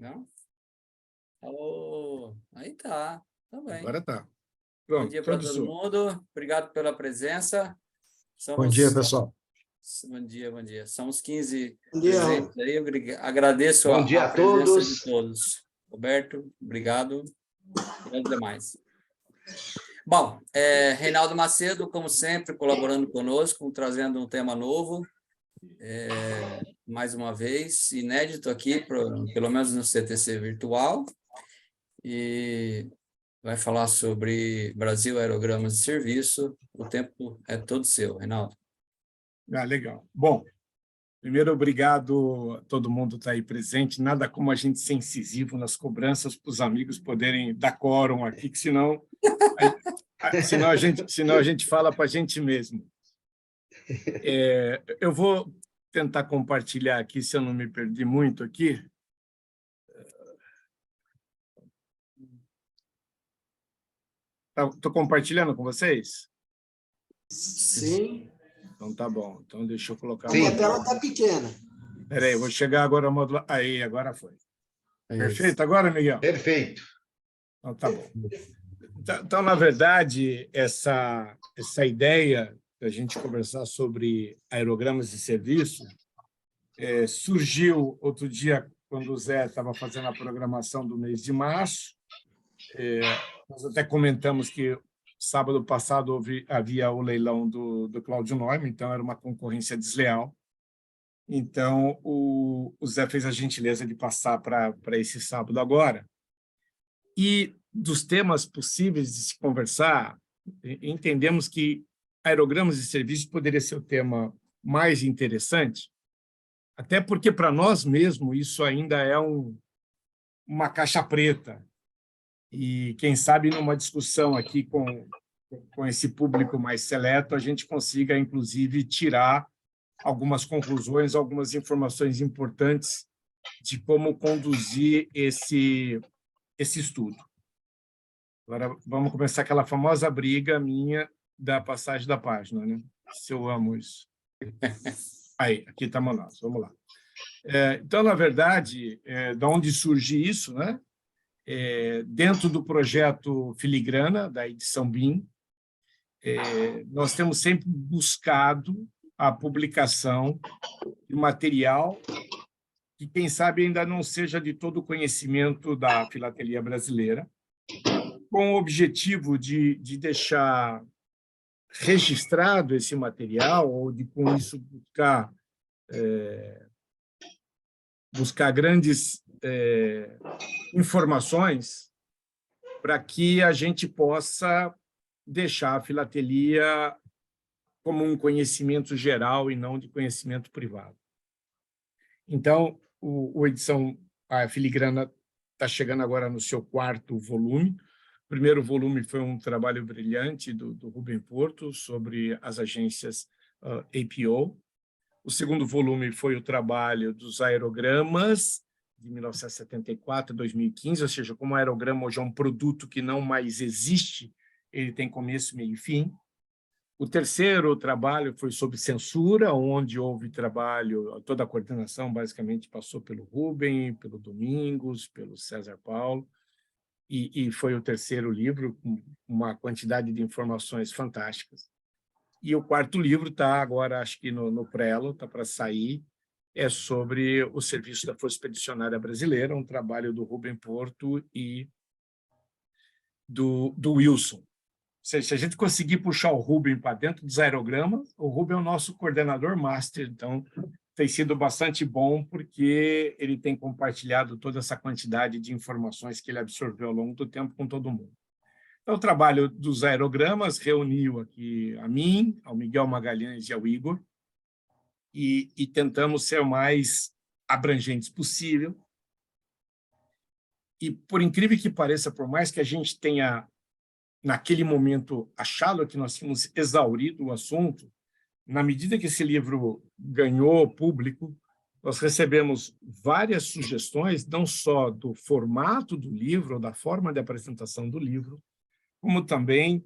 Não? Oh, aí tá bem. Agora tá. Bom Pronto, dia para todo mundo. Obrigado pela presença. Bom dia, pessoal. Bom dia, bom dia. São os 15 Bom dia. presentes aí. Agradeço Bom dia a a presença todos. de todos. Roberto, obrigado. E aos demais. Bom, Reinaldo Macedo, como sempre, colaborando conosco, trazendo um tema novo. Mais uma vez, inédito aqui, pelo menos no CTC virtual. E vai falar sobre Brasil Aerogramas de Serviço. O tempo é todo seu, Reinaldo. Legal. Bom, primeiro, obrigado a todo mundo que está aí presente. Nada como a gente ser incisivo nas cobranças para os amigos poderem dar quórum aqui, que senão a gente fala para a gente mesmo. Eu vou tentar compartilhar aqui, se eu não me perdi muito aqui. Estou compartilhando com vocês? Sim. Então, tá bom. Então, deixa eu colocar... A minha tela está pequena. Espera aí, vou chegar agora ao módulo... Aí, agora foi. Perfeito agora, Miguel? Perfeito. Então, tá bom. Então, na verdade, essa ideia da gente conversar sobre aerogramas de serviço surgiu outro dia, quando o Zé estava fazendo a programação do mês de março. Nós até comentamos que sábado passado havia o leilão do Cláudio Neumann, então era uma concorrência desleal. Então, o Zé fez a gentileza de passar para esse sábado agora. E dos temas possíveis de se conversar, entendemos que aerogramas de serviço poderia ser o tema mais interessante, até porque, para nós mesmos, isso ainda é uma caixa preta. E, quem sabe, numa discussão aqui com esse público mais seleto, a gente consiga, inclusive, tirar algumas conclusões, algumas informações importantes de como conduzir esse estudo. Agora, vamos começar aquela famosa briga minha da passagem da página, né? Se eu amo isso. Aí, aqui estamos nós, vamos lá. Então, na verdade, de onde surge isso, né? Dentro do projeto Filigrana, da edição BIM, nós temos sempre buscado a publicação de material que, quem sabe, ainda não seja de todo o conhecimento da filatelia brasileira, com o objetivo de deixar registrado esse material, ou de, com isso, buscar grandes informações para que a gente possa deixar a filatelia como um conhecimento geral e não de conhecimento privado. Então, a Filigrana está chegando agora no seu 4º volume. O primeiro volume foi um trabalho brilhante do Rubem Porto sobre as agências APO. O segundo volume foi o trabalho dos aerogramas, de 1974 a 2015, ou seja, como o aerograma hoje é um produto que não mais existe, ele tem começo, meio e fim. O terceiro trabalho foi sobre censura, onde houve trabalho, toda a coordenação basicamente passou pelo Rubem, pelo Domingos, pelo César Paulo, e foi o terceiro livro, com uma quantidade de informações fantásticas. E o 4º livro está agora, acho que no Prelo, está para sair, é sobre o serviço da Força Expedicionária Brasileira, um trabalho do Rubem Porto e do Wilson. Se a gente conseguir puxar o Rubem para dentro dos aerogramas, o Rubem é o nosso coordenador master, então tem sido bastante bom, porque ele tem compartilhado toda essa quantidade de informações que ele absorveu ao longo do tempo com todo mundo. Então, o trabalho dos aerogramas reuniu aqui a mim, ao Miguel Magalhães e ao Igor, e tentamos ser o mais abrangentes possível. E, por incrível que pareça, por mais que a gente tenha, naquele momento, achado que nós tínhamos exaurido o assunto, na medida que esse livro ganhou público, nós recebemos várias sugestões, não só do formato do livro, ou da forma de apresentação do livro, como também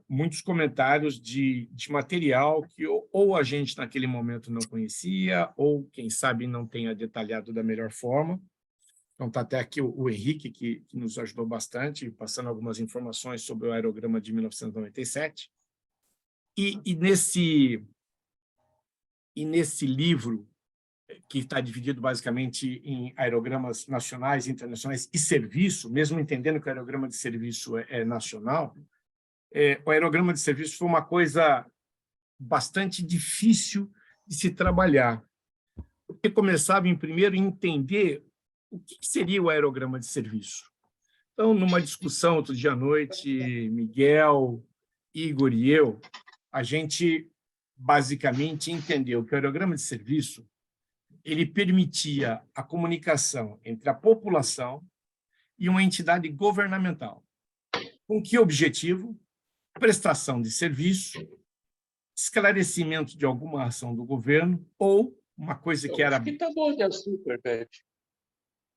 muitos comentários de material que ou a gente, naquele momento, não conhecia, ou, quem sabe, não tenha detalhado da melhor forma. Então, está até aqui o Henrique, que nos ajudou bastante, passando algumas informações sobre o aerograma de 1997. E nesse livro, que está dividido basicamente em aerogramas nacionais, internacionais e serviço, mesmo entendendo que o aerograma de serviço é nacional, o aerograma de serviço foi uma coisa bastante difícil de se trabalhar, porque começava, em primeiro, a entender o que seria o aerograma de serviço. Então, numa discussão outro dia à noite, Miguel, Igor e eu, a gente basicamente entendeu que o aerograma de serviço ele permitia a comunicação entre a população e uma entidade governamental. Com que objetivo? Prestação de serviço, esclarecimento de alguma ação do governo ou uma coisa que era... Acho que tá bom de açúcar, Pet.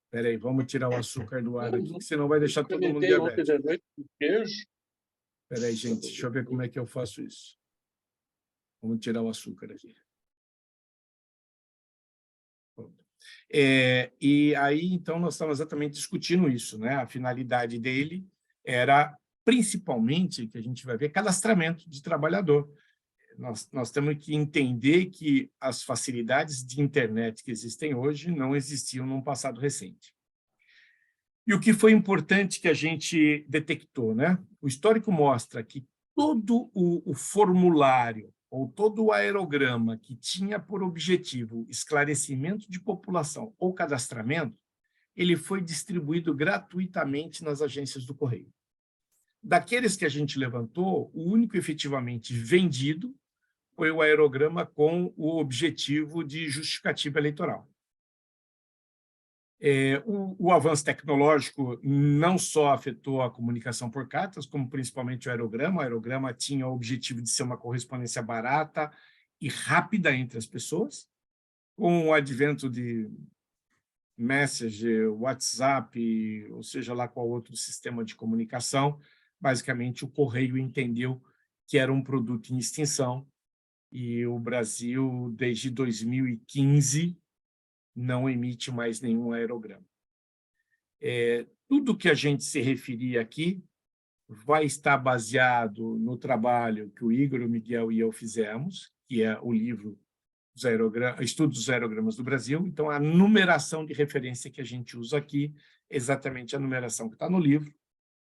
Espera aí, vamos tirar o açúcar do ar aqui, senão vai deixar todo mundo Comentei ontem diabético. de noite com queijo. Espera aí, gente, deixa eu ver como é que eu faço isso. Vamos tirar o açúcar aqui. E aí, então, nós estamos exatamente discutindo isso, né? A finalidade dele era, principalmente, que a gente vai ver, cadastramento de trabalhador. Nós temos que entender que as facilidades de internet que existem hoje não existiam num passado recente. E o que foi importante que a gente detectou, né? O histórico mostra que todo o formulário ou todo o aerograma que tinha por objetivo esclarecimento de população ou cadastramento, ele foi distribuído gratuitamente nas agências do Correio. Daqueles que a gente levantou, o único efetivamente vendido foi o aerograma com o objetivo de justificativa eleitoral. O avanço tecnológico não só afetou a comunicação por cartas, como principalmente o aerograma. O aerograma tinha o objetivo de ser uma correspondência barata e rápida entre as pessoas. Com o advento de Messenger, WhatsApp, ou seja lá qual outro sistema de comunicação, basicamente o Correio entendeu que era um produto em extinção e o Brasil, desde 2015, não emite mais nenhum aerograma. Tudo que a gente se referir aqui vai estar baseado no trabalho que o Igor, o Miguel e eu fizemos, que é o livro Estudos dos Aerogramas do Brasil. Então, a numeração de referência que a gente usa aqui é exatamente a numeração que está no livro.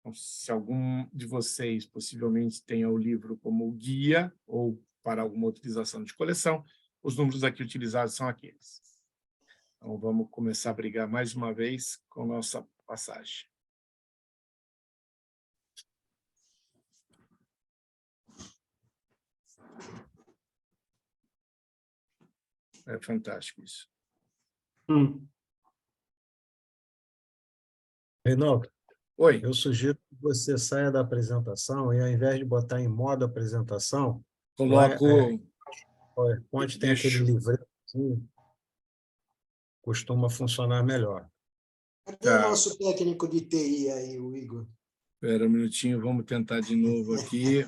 Então, se algum de vocês possivelmente tenha o livro como guia ou para alguma utilização de coleção, os números aqui utilizados são aqueles. Então, vamos começar a brigar mais uma vez com nossa passagem. É fantástico isso. Reinaldo, Oi. eu sugiro que você saia da apresentação e, ao invés de botar em modo apresentação, Coloco... PowerPoint tem aquele livreto assim, costuma funcionar melhor. Cadê o nosso técnico de TI aí, o Igor? Espera um minutinho, vamos tentar de novo aqui.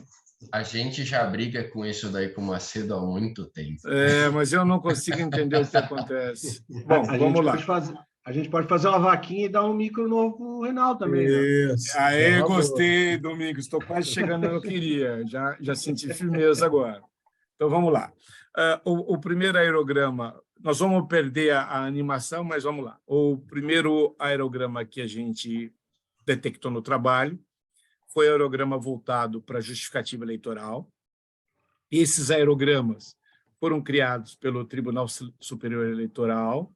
A gente já briga com isso daí com o Macedo há muito tempo. Mas eu não consigo entender o que acontece. Bom, vamos lá. A gente pode fazer uma vaquinha e dar um micro novo para o Reinaldo também. Isso. Aê, gostei, Domingos. Estou quase chegando onde eu queria. Já senti firmeza agora. Então, vamos lá. O primeiro aerograma, nós vamos perder a animação, mas vamos lá. O primeiro aerograma que a gente detectou no trabalho foi o aerograma voltado para a justificativa eleitoral. Esses aerogramas foram criados pelo Tribunal Superior Eleitoral,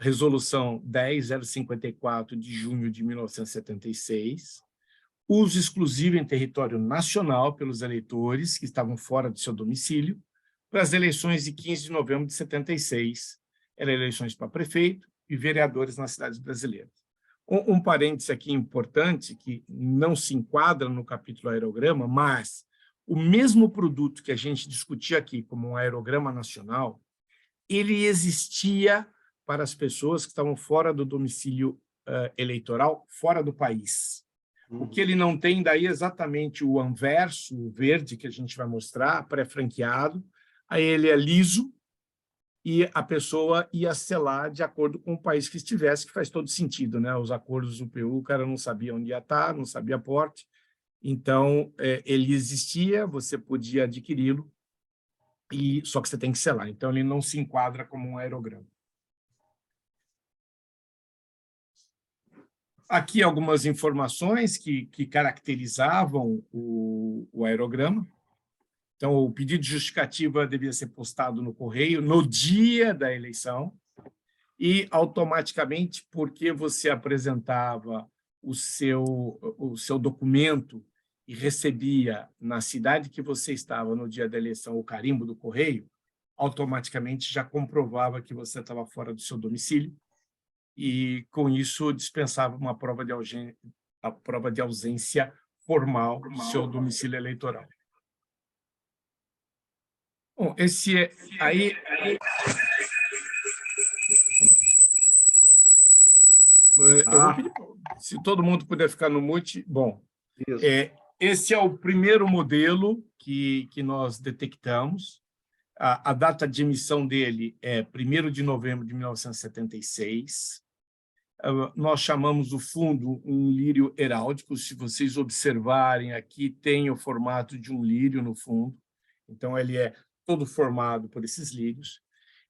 Resolução 10.054 de junho de 1976, uso exclusivo em território nacional pelos eleitores que estavam fora do seu domicílio, para as eleições de 15 de novembro de 76, eram eleições para prefeito e vereadores nas cidades brasileiras. Um parêntese aqui importante, que não se enquadra no capítulo aerograma, mas o mesmo produto que a gente discutia aqui como um aerograma nacional, ele existia para as pessoas que estavam fora do domicílio eleitoral, fora do país. O que ele não tem daí é exatamente o anverso, o verde, que a gente vai mostrar, pré-franqueado. Aí ele é liso, e a pessoa ia selar de acordo com o país que estivesse, que faz todo sentido, né? Os acordos do PU, o cara não sabia onde ia estar, não sabia porte, então ele existia, você podia adquiri-lo, só que você tem que selar, então ele não se enquadra como um aerograma. Aqui algumas informações que caracterizavam o aerograma. Então, o pedido de justificativa devia ser postado no correio no dia da eleição e, automaticamente, porque você apresentava o seu documento e recebia na cidade que você estava no dia da eleição o carimbo do correio, automaticamente já comprovava que você estava fora do seu domicílio e, com isso, dispensava uma prova de ausência formal do seu domicílio eleitoral. Bom, aí eu vou pedir, se todo mundo puder ficar no mute. Bom, esse é o primeiro modelo que nós detectamos. A data de emissão dele é 1º de novembro de 1976. Nós chamamos o fundo um lírio heráldico. Se vocês observarem aqui, tem o formato de um lírio no fundo. Então, ele é todo formado por esses lírios.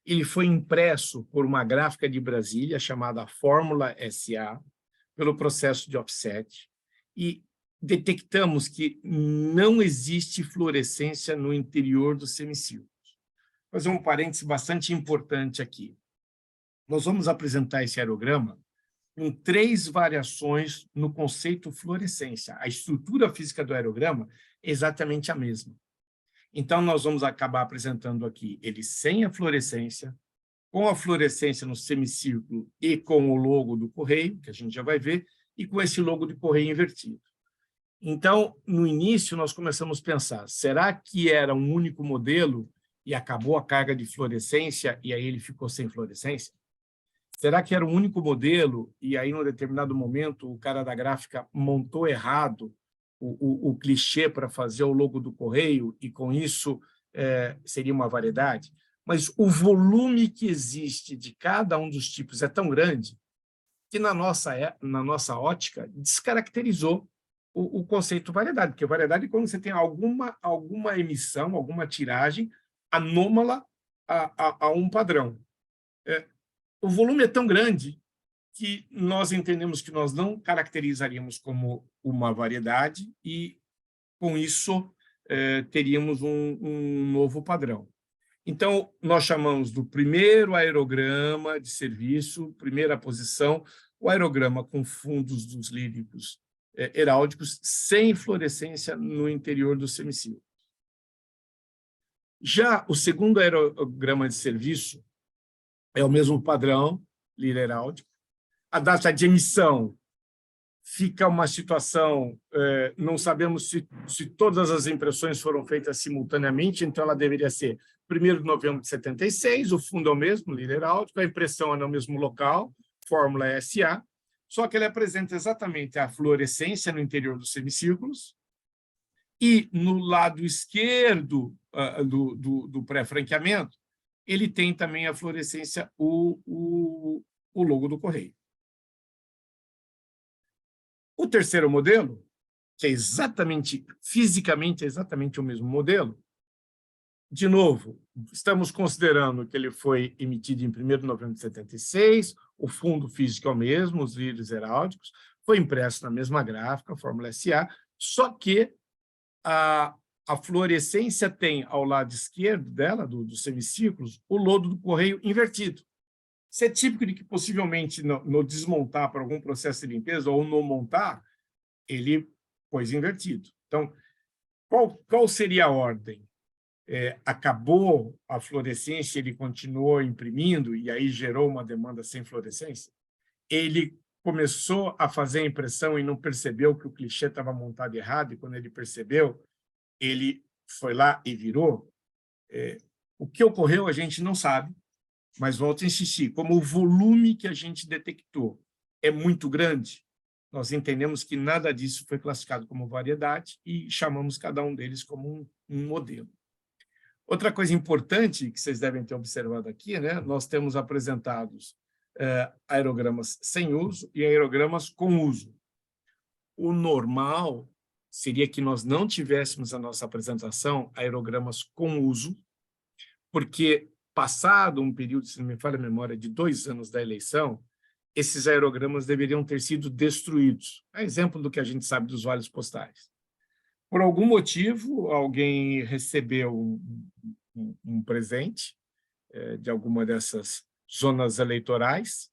Ele foi impresso por uma gráfica de Brasília chamada Fórmula SA, pelo processo de offset, e detectamos que não existe fluorescência no interior dos semicírculos. Vou fazer um parêntese bastante importante aqui. Nós vamos apresentar esse aerograma com 3 variações no conceito fluorescência. A estrutura física do aerograma é exatamente a mesma. Então, nós vamos acabar apresentando aqui ele sem a fluorescência, com a fluorescência no semicírculo e com o logo do correio, que a gente já vai ver, e com esse logo de correio invertido. Então, no início, nós começamos a pensar, será que era um único modelo e acabou a carga de fluorescência e aí ele ficou sem fluorescência? Será que era um único modelo e aí, num determinado momento, o cara da gráfica montou errado o clichê para fazer o logo do correio e, com isso, seria uma variedade? Mas o volume que existe de cada um dos tipos é tão grande que, na nossa ótica, descaracterizou o conceito variedade, porque variedade é quando você tem alguma emissão, alguma tiragem anômala a um padrão. O volume é tão grande que nós entendemos que nós não caracterizaríamos como uma variedade e, com isso, teríamos um novo padrão. Então, nós chamamos do primeiro aerograma de serviço, primeira posição, o aerograma com fundos dos líricos heráldicos sem fluorescência no interior do semicírculo. Já o segundo aerograma de serviço é o mesmo padrão, lírio heráldico. A data de emissão fica uma situação, não sabemos se todas as impressões foram feitas simultaneamente, então ela deveria ser 1º de novembro de 76, o fundo é o mesmo, lírio heráldico, a impressão é no mesmo local, Fórmula SA, só que ele apresenta exatamente a fluorescência no interior dos semicírculos e, no lado esquerdo do pré-franqueamento, ele tem também a fluorescência, o logo do correio. O terceiro modelo, que é fisicamente exatamente o mesmo modelo, de novo, estamos considerando que ele foi emitido em 1º de novembro de 76, o fundo físico é o mesmo, os lírios heráldicos, foi impresso na mesma gráfica, a Fórmula SA, só que a fluorescência tem, ao lado esquerdo dela, dos semicírculos, o logo do correio invertido. Isso é típico de que, possivelmente, no desmontar para algum processo de limpeza ou no montar, ele pôs invertido. Então, qual seria a ordem? Acabou a fluorescência, ele continuou imprimindo e aí gerou uma demanda sem fluorescência? Ele começou a fazer a impressão e não percebeu que o clichê estava montado errado, e quando ele percebeu, ele foi lá e virou? O que ocorreu a gente não sabe, mas volto a insistir, como o volume que a gente detectou é muito grande, nós entendemos que nada disso foi classificado como variedade e chamamos cada um deles como um modelo. Outra coisa importante que vocês devem ter observado aqui, né? Nós temos apresentados aerogramas sem uso e aerogramas com uso. O normal seria que nós não tivéssemos a nossa apresentação aerogramas com uso, porque passado um período, se não me falha a memória, de 2 anos da eleição, esses aerogramas deveriam ter sido destruídos. É exemplo do que a gente sabe dos vales postais. Por algum motivo, alguém recebeu um presente de alguma dessas zonas eleitorais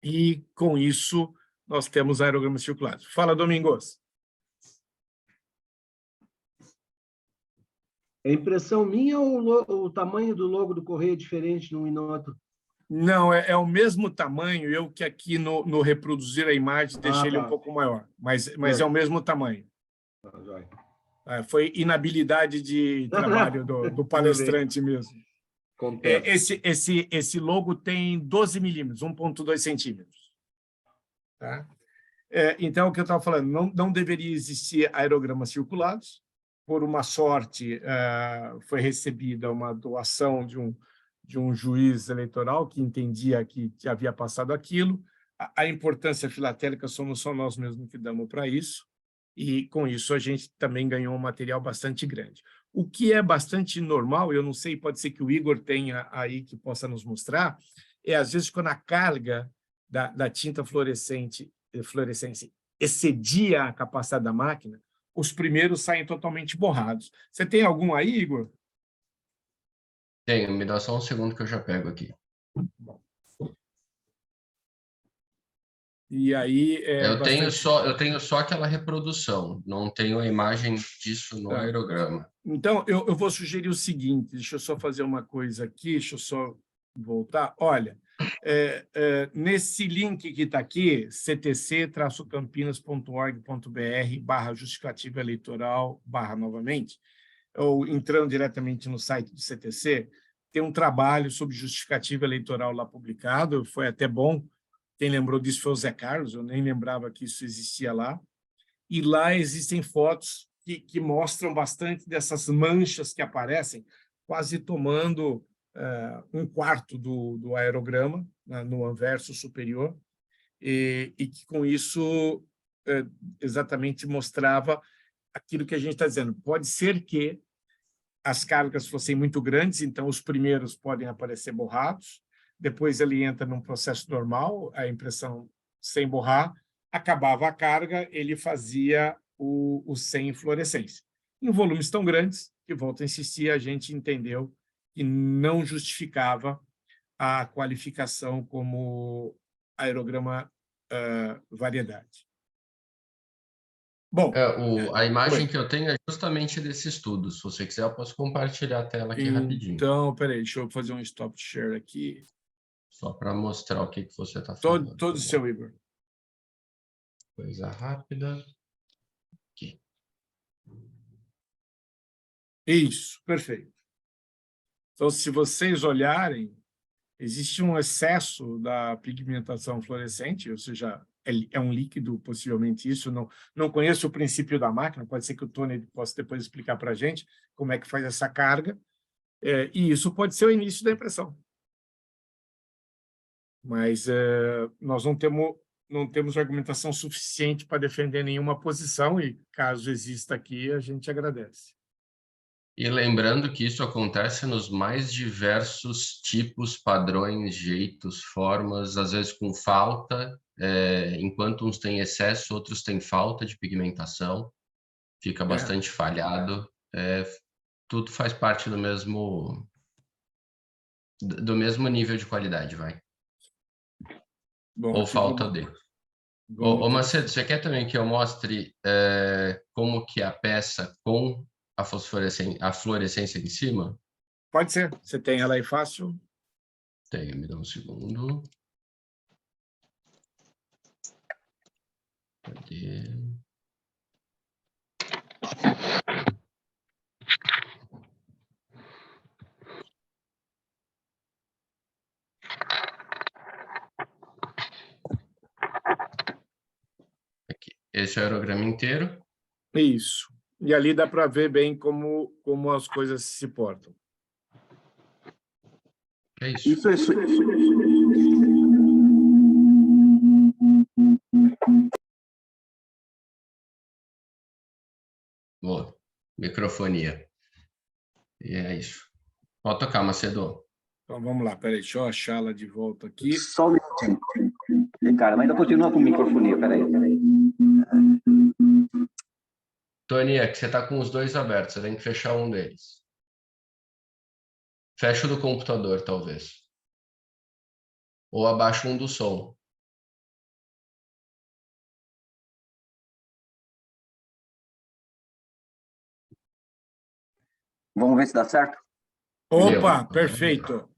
e, com isso, nós temos aerogramas circulares. Fala, Domingos. É impressão minha ou o tamanho do logo do correio é diferente num e no outro? Não, é o mesmo tamanho. Eu que aqui no reproduzir a imagem deixei ele um tá. pouco maior, mas é o mesmo tamanho. Tá, joia. Foi inabilidade de trabalho do palestrante mesmo. Acontece. Esse logo tem 12 milímetros, 1,2 centímetros. Tá? Então, o que eu estava falando, não deveria existir aerogramas circulados. Por uma sorte, foi recebida uma doação de um juiz eleitoral que entendia que havia passado aquilo. A importância filatélica somos só nós mesmos que damos para isso, e, com isso, a gente também ganhou um material bastante grande. O que é bastante normal, eu não sei, pode ser que o Igor tenha aí que possa nos mostrar, às vezes, quando a carga da tinta fluorescente excedia a capacidade da máquina, os primeiros saem totalmente borrados. Você tem algum aí, Igor? Tenho, me dá só um segundo que eu já pego aqui. E aí Eu tenho só aquela reprodução, não tenho a imagem disso no aerograma. Então, eu vou sugerir o seguinte, deixa eu só fazer uma coisa aqui, deixa eu só voltar. Olha, nesse link que está aqui, ctc-campinas.org.br/justificativa eleitoral, novamente, ou entrando diretamente no site do CTC, tem um trabalho sobre justificativa eleitoral lá publicado, foi até bom. Quem lembrou disso foi o Zé Carlos, eu nem lembrava que isso existia lá. E lá existem fotos que mostram bastante dessas manchas que aparecem, quase tomando 1/4 do aerograma, no anverso superior, e que, com isso, exatamente mostrava aquilo que a gente está dizendo. Pode ser que as cargas fossem muito grandes, então os primeiros podem aparecer borrados, depois ele entra num processo normal, a impressão sem borrar, acabava a carga, ele fazia o sem fluorescência. Em volumes tão grandes, que, volto a insistir, a gente entendeu que não justificava a qualificação como aerograma variedade. Bom, A imagem que eu tenho é justamente desse estudo. Se você quiser, eu posso compartilhar a tela aqui rapidinho. Então, peraí, deixa eu fazer um stop share aqui. Só para mostrar o que você está falando. Todo seu, Igor. Coisa rápida. Aqui. Isso, perfeito. Então, se vocês olharem, existe um excesso da pigmentação fluorescente, ou seja, é um líquido, possivelmente isso. Não conheço o princípio da máquina, pode ser que o Tony possa depois explicar para a gente como é que faz essa carga, e isso pode ser o início da impressão. Mas nós não temos argumentação suficiente para defender nenhuma posição, e, caso exista aqui, a gente agradece. E lembrando que isso acontece nos mais diversos tipos, padrões, jeitos, formas, às vezes com falta, enquanto uns têm excesso, outros têm falta de pigmentação, fica bastante falhado. Tudo faz parte do mesmo nível de qualidade, vai. Bom, ou falta de. Ô Macedo, você quer também que eu mostre como que a peça com a fluorescência em cima? Pode ser. Você tem ela aí fácil? Tenho, me dá um segundo. Cadê? Aqui. Esse é o aerograma inteiro. Isso. E ali dá para ver bem como as coisas se portam. É isso. Isso é Boa. Microfonia. E é isso. Pode tocar, Macedo. Então, vamos lá. Peraí, deixa eu achá-la de volta aqui. só um minutinho. Ricardo, mas ainda continua com microfonia, peraí. Tony, é que você está com os dois abertos, você tem que fechar um deles. Fecha o do computador, talvez. Ou abaixa um do som. Vamos ver se dá certo? Opa, perfeito.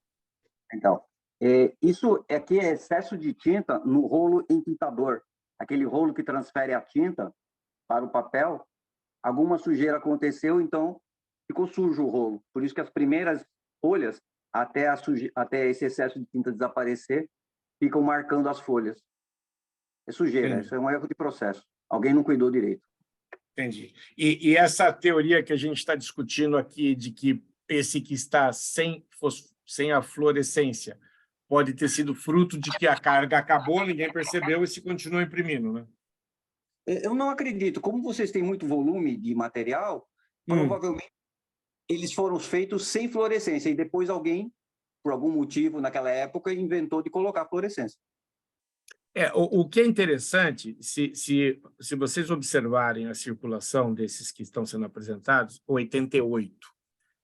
Então, isso aqui é excesso de tinta no rolo entintador. Aquele rolo que transfere a tinta para o papel. Alguma sujeira aconteceu, então ficou sujo o rolo. Por isso que as primeiras folhas, até esse excesso de tinta desaparecer, ficam marcando as folhas. É sujeira, isso é um erro de processo. Alguém não cuidou direito. Entendi. E essa teoria que a gente está discutindo aqui, de que esse que está sem a fluorescência pode ter sido fruto de que a carga acabou, ninguém percebeu e se continuou imprimindo, né? Eu não acredito. Como vocês têm muito volume de material, provavelmente eles foram feitos sem fluorescência e depois alguém, por algum motivo, naquela época, inventou de colocar fluorescência. O que é interessante, se vocês observarem a circulação desses que estão sendo apresentados, 88.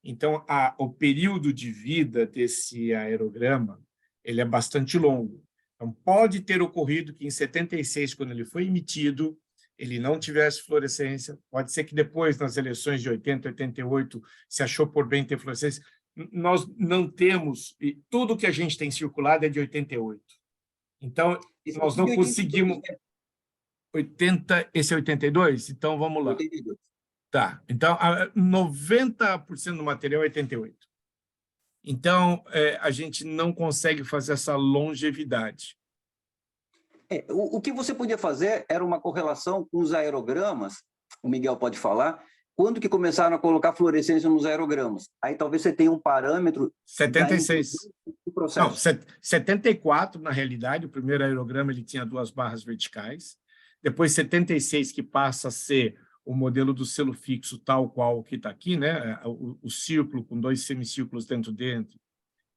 Então, o período de vida desse aerograma ele é bastante longo. Então, pode ter ocorrido que em 76, quando ele foi emitido, ele não tivesse fluorescência. Pode ser que depois, nas eleições de 80, 88, se achou por bem ter fluorescência. Nós não temos... E tudo que a gente tem circulado é de 88. Então, nós não conseguimos... 80, esse é 82? Então, vamos lá. 82. Tá. Então, 90% do material é 88. Então, a gente não consegue fazer essa longevidade. O que você podia fazer era uma correlação com os aerogramas, o Miguel pode falar, quando que começaram a colocar fluorescência nos aerogramas. Aí talvez você tenha um parâmetro... 76. Do processo. Não, 74, na realidade, o primeiro aerograma ele tinha 2 barras verticais. Depois, 76, que passa a ser o modelo do selo fixo, tal qual que está aqui, né? O círculo com 2 semicírculos dentro,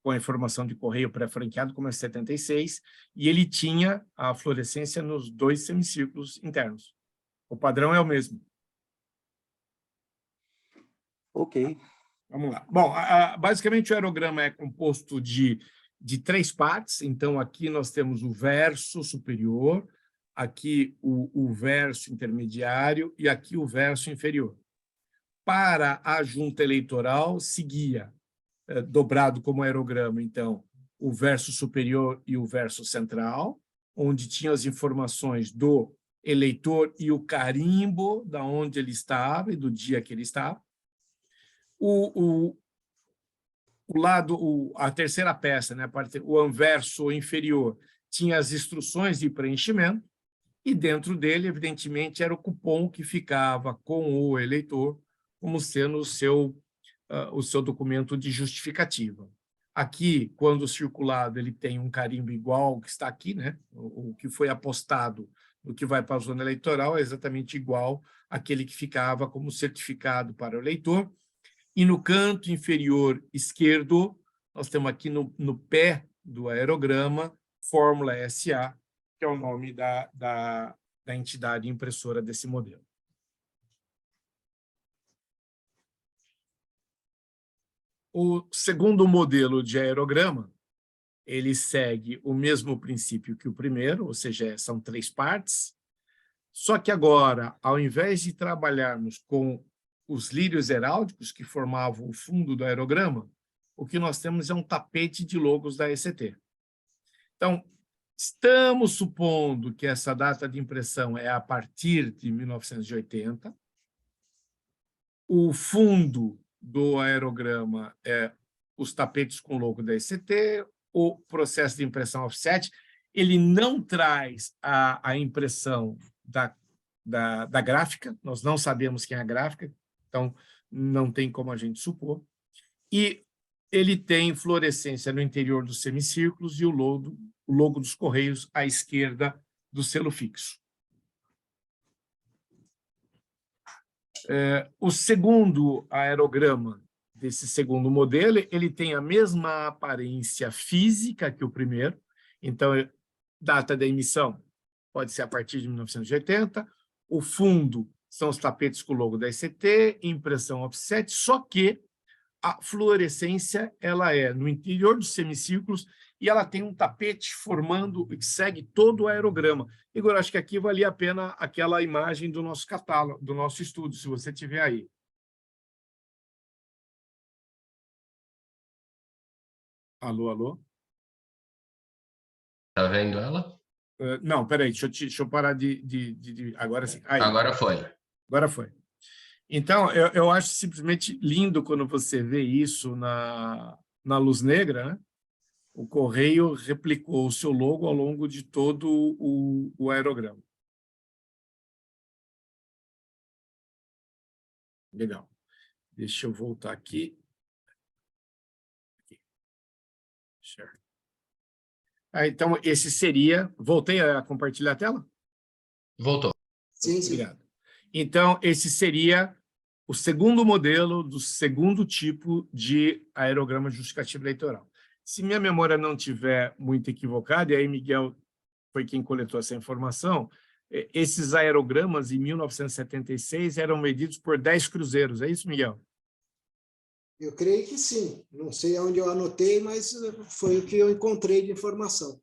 com a informação de correio pré-franqueado, como é 76, e ele tinha a fluorescência nos 2 semicírculos internos. O padrão é o mesmo. Ok. Vamos lá. Bom, basicamente o aerograma é composto de 3 partes. Então, aqui nós temos o verso superior, aqui o verso intermediário e aqui o verso inferior. Para a junta eleitoral, seguia, dobrado como aerograma, então, o verso superior e o verso central, onde tinha as informações do eleitor e o carimbo da onde ele estava e do dia que ele estava. A terceira peça, né, o anverso inferior, tinha as instruções de preenchimento, e dentro dele, evidentemente, era o cupom que ficava com o eleitor como sendo o seu documento de justificativa. Aqui, quando circulado, ele tem um carimbo igual ao que está aqui, né? O que foi apostado no que vai para a zona eleitoral é exatamente igual àquele que ficava como certificado para o eleitor. E no canto inferior esquerdo, nós temos aqui no pé do aerograma, Fórmula SA, que é o nome da entidade impressora desse modelo. O segundo modelo de aerograma, ele segue o mesmo princípio que o primeiro, ou seja, são 3 partes, só que agora, ao invés de trabalharmos com os lírios heráldicos que formavam o fundo do aerograma, o que nós temos é um tapete de logos da ECT. Então, estamos supondo que essa data de impressão é a partir de 1980. O fundo do aerograma é os tapetes com logo da ECT, o processo de impressão offset, ele não traz a impressão da gráfica, nós não sabemos quem é a gráfica, então não tem como a gente supor, e ele tem fluorescência no interior dos semicírculos e o logo dos Correios à esquerda do selo fixo. O segundo aerograma desse segundo modelo, ele tem a mesma aparência física que o primeiro, então, data da emissão pode ser a partir de 1980, o fundo são os tapetes com o logo da ECT, impressão offset, só que a fluorescência ela é no interior dos semicírculos e ela tem um tapete formando, que segue todo o aerograma. Igor, acho que aqui valia a pena aquela imagem do nosso catálogo, do nosso estudo, se você tiver aí. Alô, alô? Tá vendo ela? Não, peraí, deixa eu parar agora sim. Aí. Agora foi. Agora foi. Então, eu acho simplesmente lindo quando você vê isso na luz negra, né? O Correio replicou o seu logo ao longo de todo o aerograma. Legal. Deixa eu voltar aqui. Share. Então, esse seria... Voltei a compartilhar a tela? Voltou. Sim, sim. Obrigado. Então, esse seria o segundo modelo do segundo tipo de aerograma justificativo eleitoral. Se minha memória não estiver muito equivocada, e aí Miguel foi quem coletou essa informação, esses aerogramas, em 1976, eram medidos por 10 cruzeiros. É isso, Miguel? Eu creio que sim. Não sei onde eu anotei, mas foi o que eu encontrei de informação.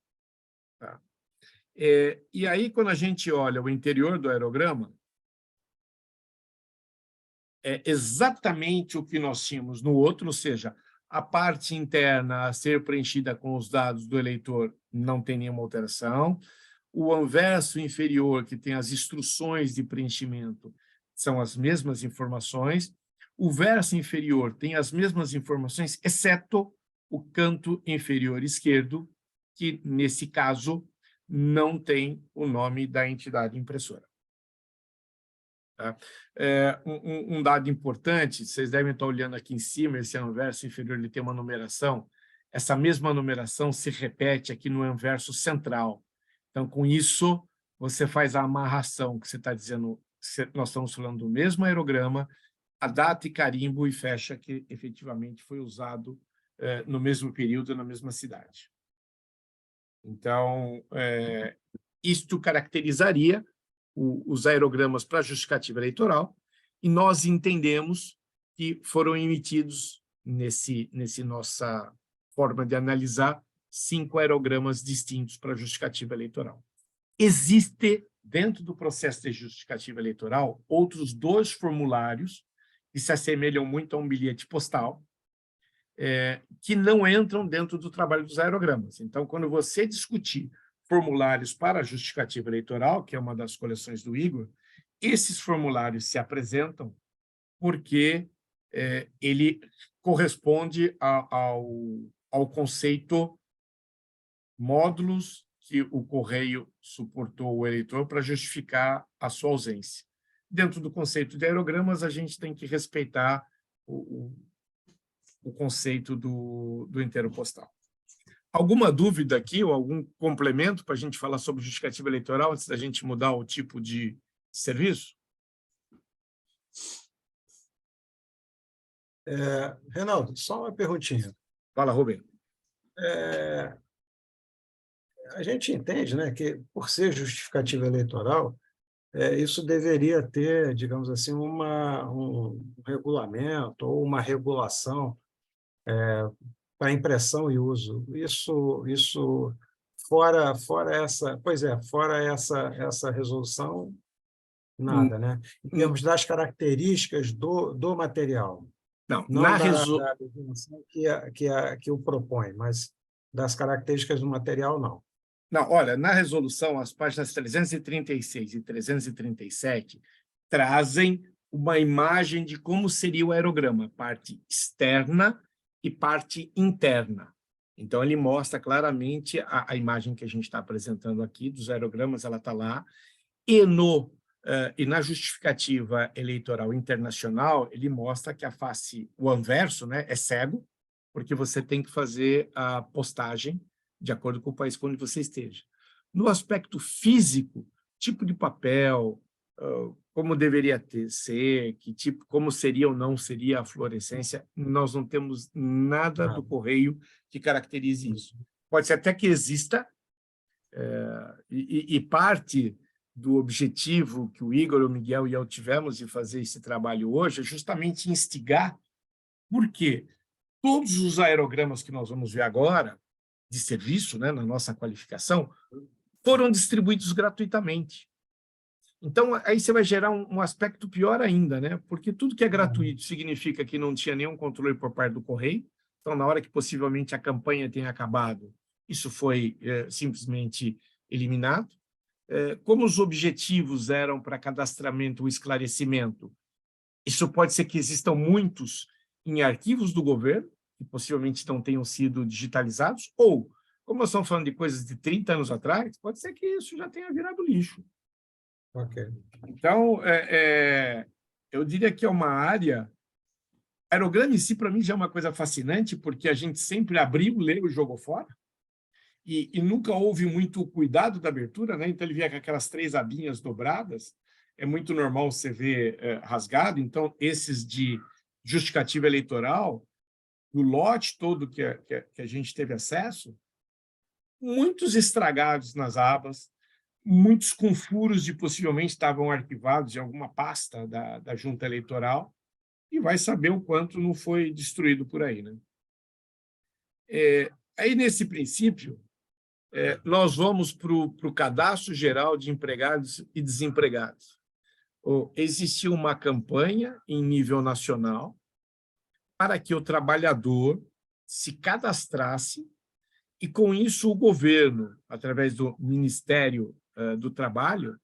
Tá. E aí, quando a gente olha o interior do aerograma, é exatamente o que nós tínhamos no outro, ou seja, a parte interna a ser preenchida com os dados do eleitor não tem nenhuma alteração. O anverso inferior, que tem as instruções de preenchimento, são as mesmas informações. O verso inferior tem as mesmas informações, exceto o canto inferior esquerdo, que, nesse caso, não tem o nome da entidade impressora. Tá? Um dado importante, vocês devem estar olhando aqui em cima, esse anverso inferior ele tem uma numeração, essa mesma numeração se repete aqui no anverso central. Então, com isso, você faz a amarração, que você está dizendo, nós estamos falando do mesmo aerograma, a data e carimbo, e fecha que efetivamente foi usado no mesmo período, na mesma cidade. Então, isto caracterizaria os aerogramas para justificativa eleitoral, e nós entendemos que foram emitidos, nesse nossa forma de analisar, 5 aerogramas distintos para justificativa eleitoral. Existe, dentro do processo de justificativa eleitoral, outros 2 formulários que se assemelham muito a um bilhete postal, que não entram dentro do trabalho dos aerogramas. Então, quando você discutir formulários para a justificativa eleitoral, que é uma das coleções do Igor, esses formulários se apresentam porque ele corresponde ao conceito módulos que o Correio suportou o eleitor para justificar a sua ausência. Dentro do conceito de aerogramas, a gente tem que respeitar o conceito do inteiro postal. Alguma dúvida aqui ou algum complemento para a gente falar sobre justificativa eleitoral antes da gente mudar o tipo de serviço? Reinaldo, só uma perguntinha. Fala, Rubem. A gente entende, né, que, por ser justificativa eleitoral, isso deveria ter, digamos assim, um regulamento ou uma regulação para impressão e uso. Isso fora essa resolução, nada, né? Em termos das características do material. Não da legislação que o propõe, mas das características do material, não. Não, olha, na resolução, as páginas 336 e 337 trazem uma imagem de como seria o aerograma, parte externa e parte interna. Então, ele mostra claramente a imagem que a gente está apresentando aqui dos aerogramas, ela está lá, e no e na justificativa eleitoral internacional, ele mostra que o anverso, né, é cego, porque você tem que fazer a postagem de acordo com o país onde você esteja. No aspecto físico, tipo de papel, como deveria ser, como seria ou não seria a fluorescência, nós não temos nada do correio que caracterize isso. Pode ser até que exista, e parte do objetivo que o Igor, o Miguel e eu tivemos de fazer esse trabalho hoje é justamente instigar, porque todos os aerogramas que nós vamos ver agora, de serviço, né, na nossa qualificação, foram distribuídos gratuitamente. Então, aí você vai gerar um aspecto pior ainda, né? Porque tudo que é gratuito significa que não tinha nenhum controle por parte do correio. Então, na hora que possivelmente a campanha tenha acabado, isso foi simplesmente eliminado. Como os objetivos eram para cadastramento ou esclarecimento, isso pode ser que existam muitos em arquivos do governo, que possivelmente não tenham sido digitalizados, ou, como nós estamos falando de coisas de 30 anos atrás, pode ser que isso já tenha virado lixo. Ok. Então, eu diria que é uma área... Aerograma em si, para mim, já é uma coisa fascinante, porque a gente sempre abriu, leu e jogou fora, e nunca houve muito cuidado da abertura, né? Então, ele vinha com aquelas 3 abinhas dobradas, é muito normal você ver rasgado, então, esses de justificativa eleitoral, do lote todo que a gente teve acesso, muitos estragados nas abas, muitos com furos de possivelmente estavam arquivados em alguma pasta da junta eleitoral, e vai saber o quanto não foi destruído por aí, né? Aí, nesse princípio, nós vamos para o Cadastro Geral de Empregados e Desempregados. Existiu uma campanha em nível nacional para que o trabalhador se cadastrasse e, com isso, o governo, através do Ministério do Trabalho,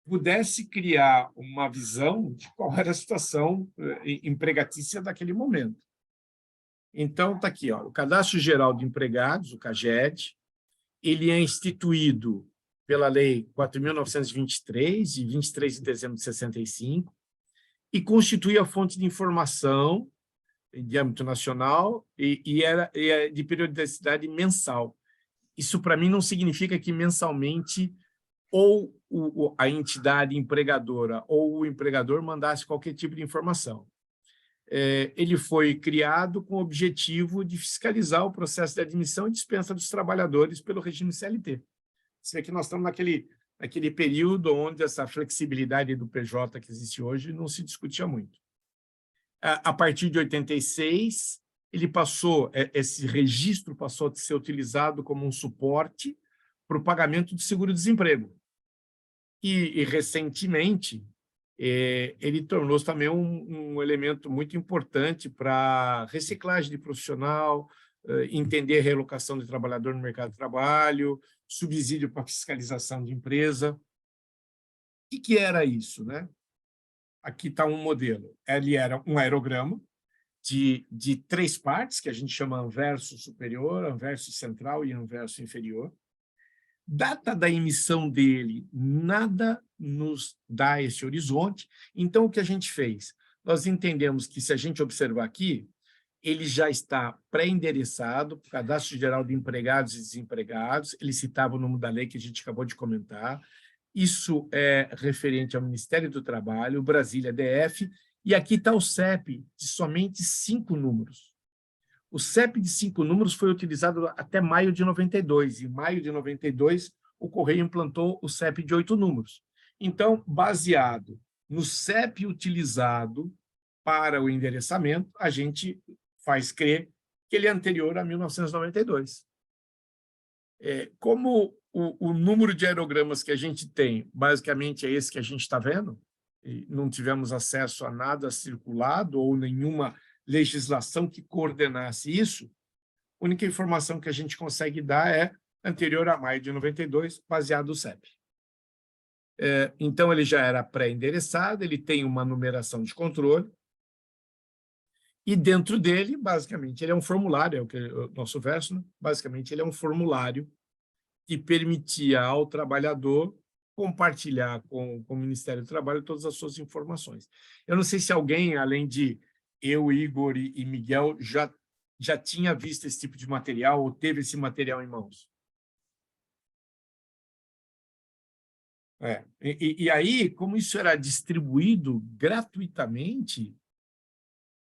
pudesse criar uma visão de qual era a situação empregatícia daquele momento. Então, está aqui, o Cadastro Geral de Empregados, o CAGED, ele é instituído pela Lei 4.923, de 23 de dezembro de 65, e constitui a fonte de informação de âmbito nacional e é de periodicidade mensal. Isso, para mim, não significa que mensalmente ou a entidade empregadora ou o empregador mandasse qualquer tipo de informação. Ele foi criado com o objetivo de fiscalizar o processo de admissão e dispensa dos trabalhadores pelo regime CLT. Você vê que nós estamos naquele período onde essa flexibilidade do PJ que existe hoje não se discutia muito. A partir de 86, esse registro passou a ser utilizado como um suporte para o pagamento do seguro-desemprego. E recentemente, ele tornou-se também um elemento muito importante para reciclagem de profissional, entender a realocação de trabalhador no mercado de trabalho, subsídio para fiscalização de empresa. O que era isso, né? Aqui está um modelo. Ele era um aerograma de 3 partes, que a gente chama anverso superior, anverso central e anverso inferior. Data da emissão dele, nada nos dá esse horizonte. Então, o que a gente fez? Nós entendemos que, se a gente observar aqui, ele já está pré-endereçado para o Cadastro Geral de Empregados e Desempregados, ele citava o nome da lei que a gente acabou de comentar. Isso é referente ao Ministério do Trabalho, Brasília DF, e aqui está o CEP de somente 5 números. O CEP de 5 números foi utilizado até maio de 92. Em maio de 92, o Correio implantou o CEP de 8 números. Então, baseado no CEP utilizado para o endereçamento, a gente faz crer que ele é anterior a 1992. Como o número de aerogramas que a gente tem, basicamente, é esse que a gente está vendo, e não tivemos acesso a nada circulado ou nenhuma legislação que coordenasse isso, a única informação que a gente consegue dar é anterior a maio de 92, baseado no CEP. Então, ele já era pré-endereçado, ele tem uma numeração de controle, e dentro dele, basicamente, ele é um formulário, é o nosso verso, né? Basicamente, ele é um formulário que permitia ao trabalhador compartilhar com o Ministério do Trabalho todas as suas informações. Eu não sei se alguém, além de eu, Igor e Miguel, já tinha visto esse tipo de material ou teve esse material em mãos. E aí, como isso era distribuído gratuitamente,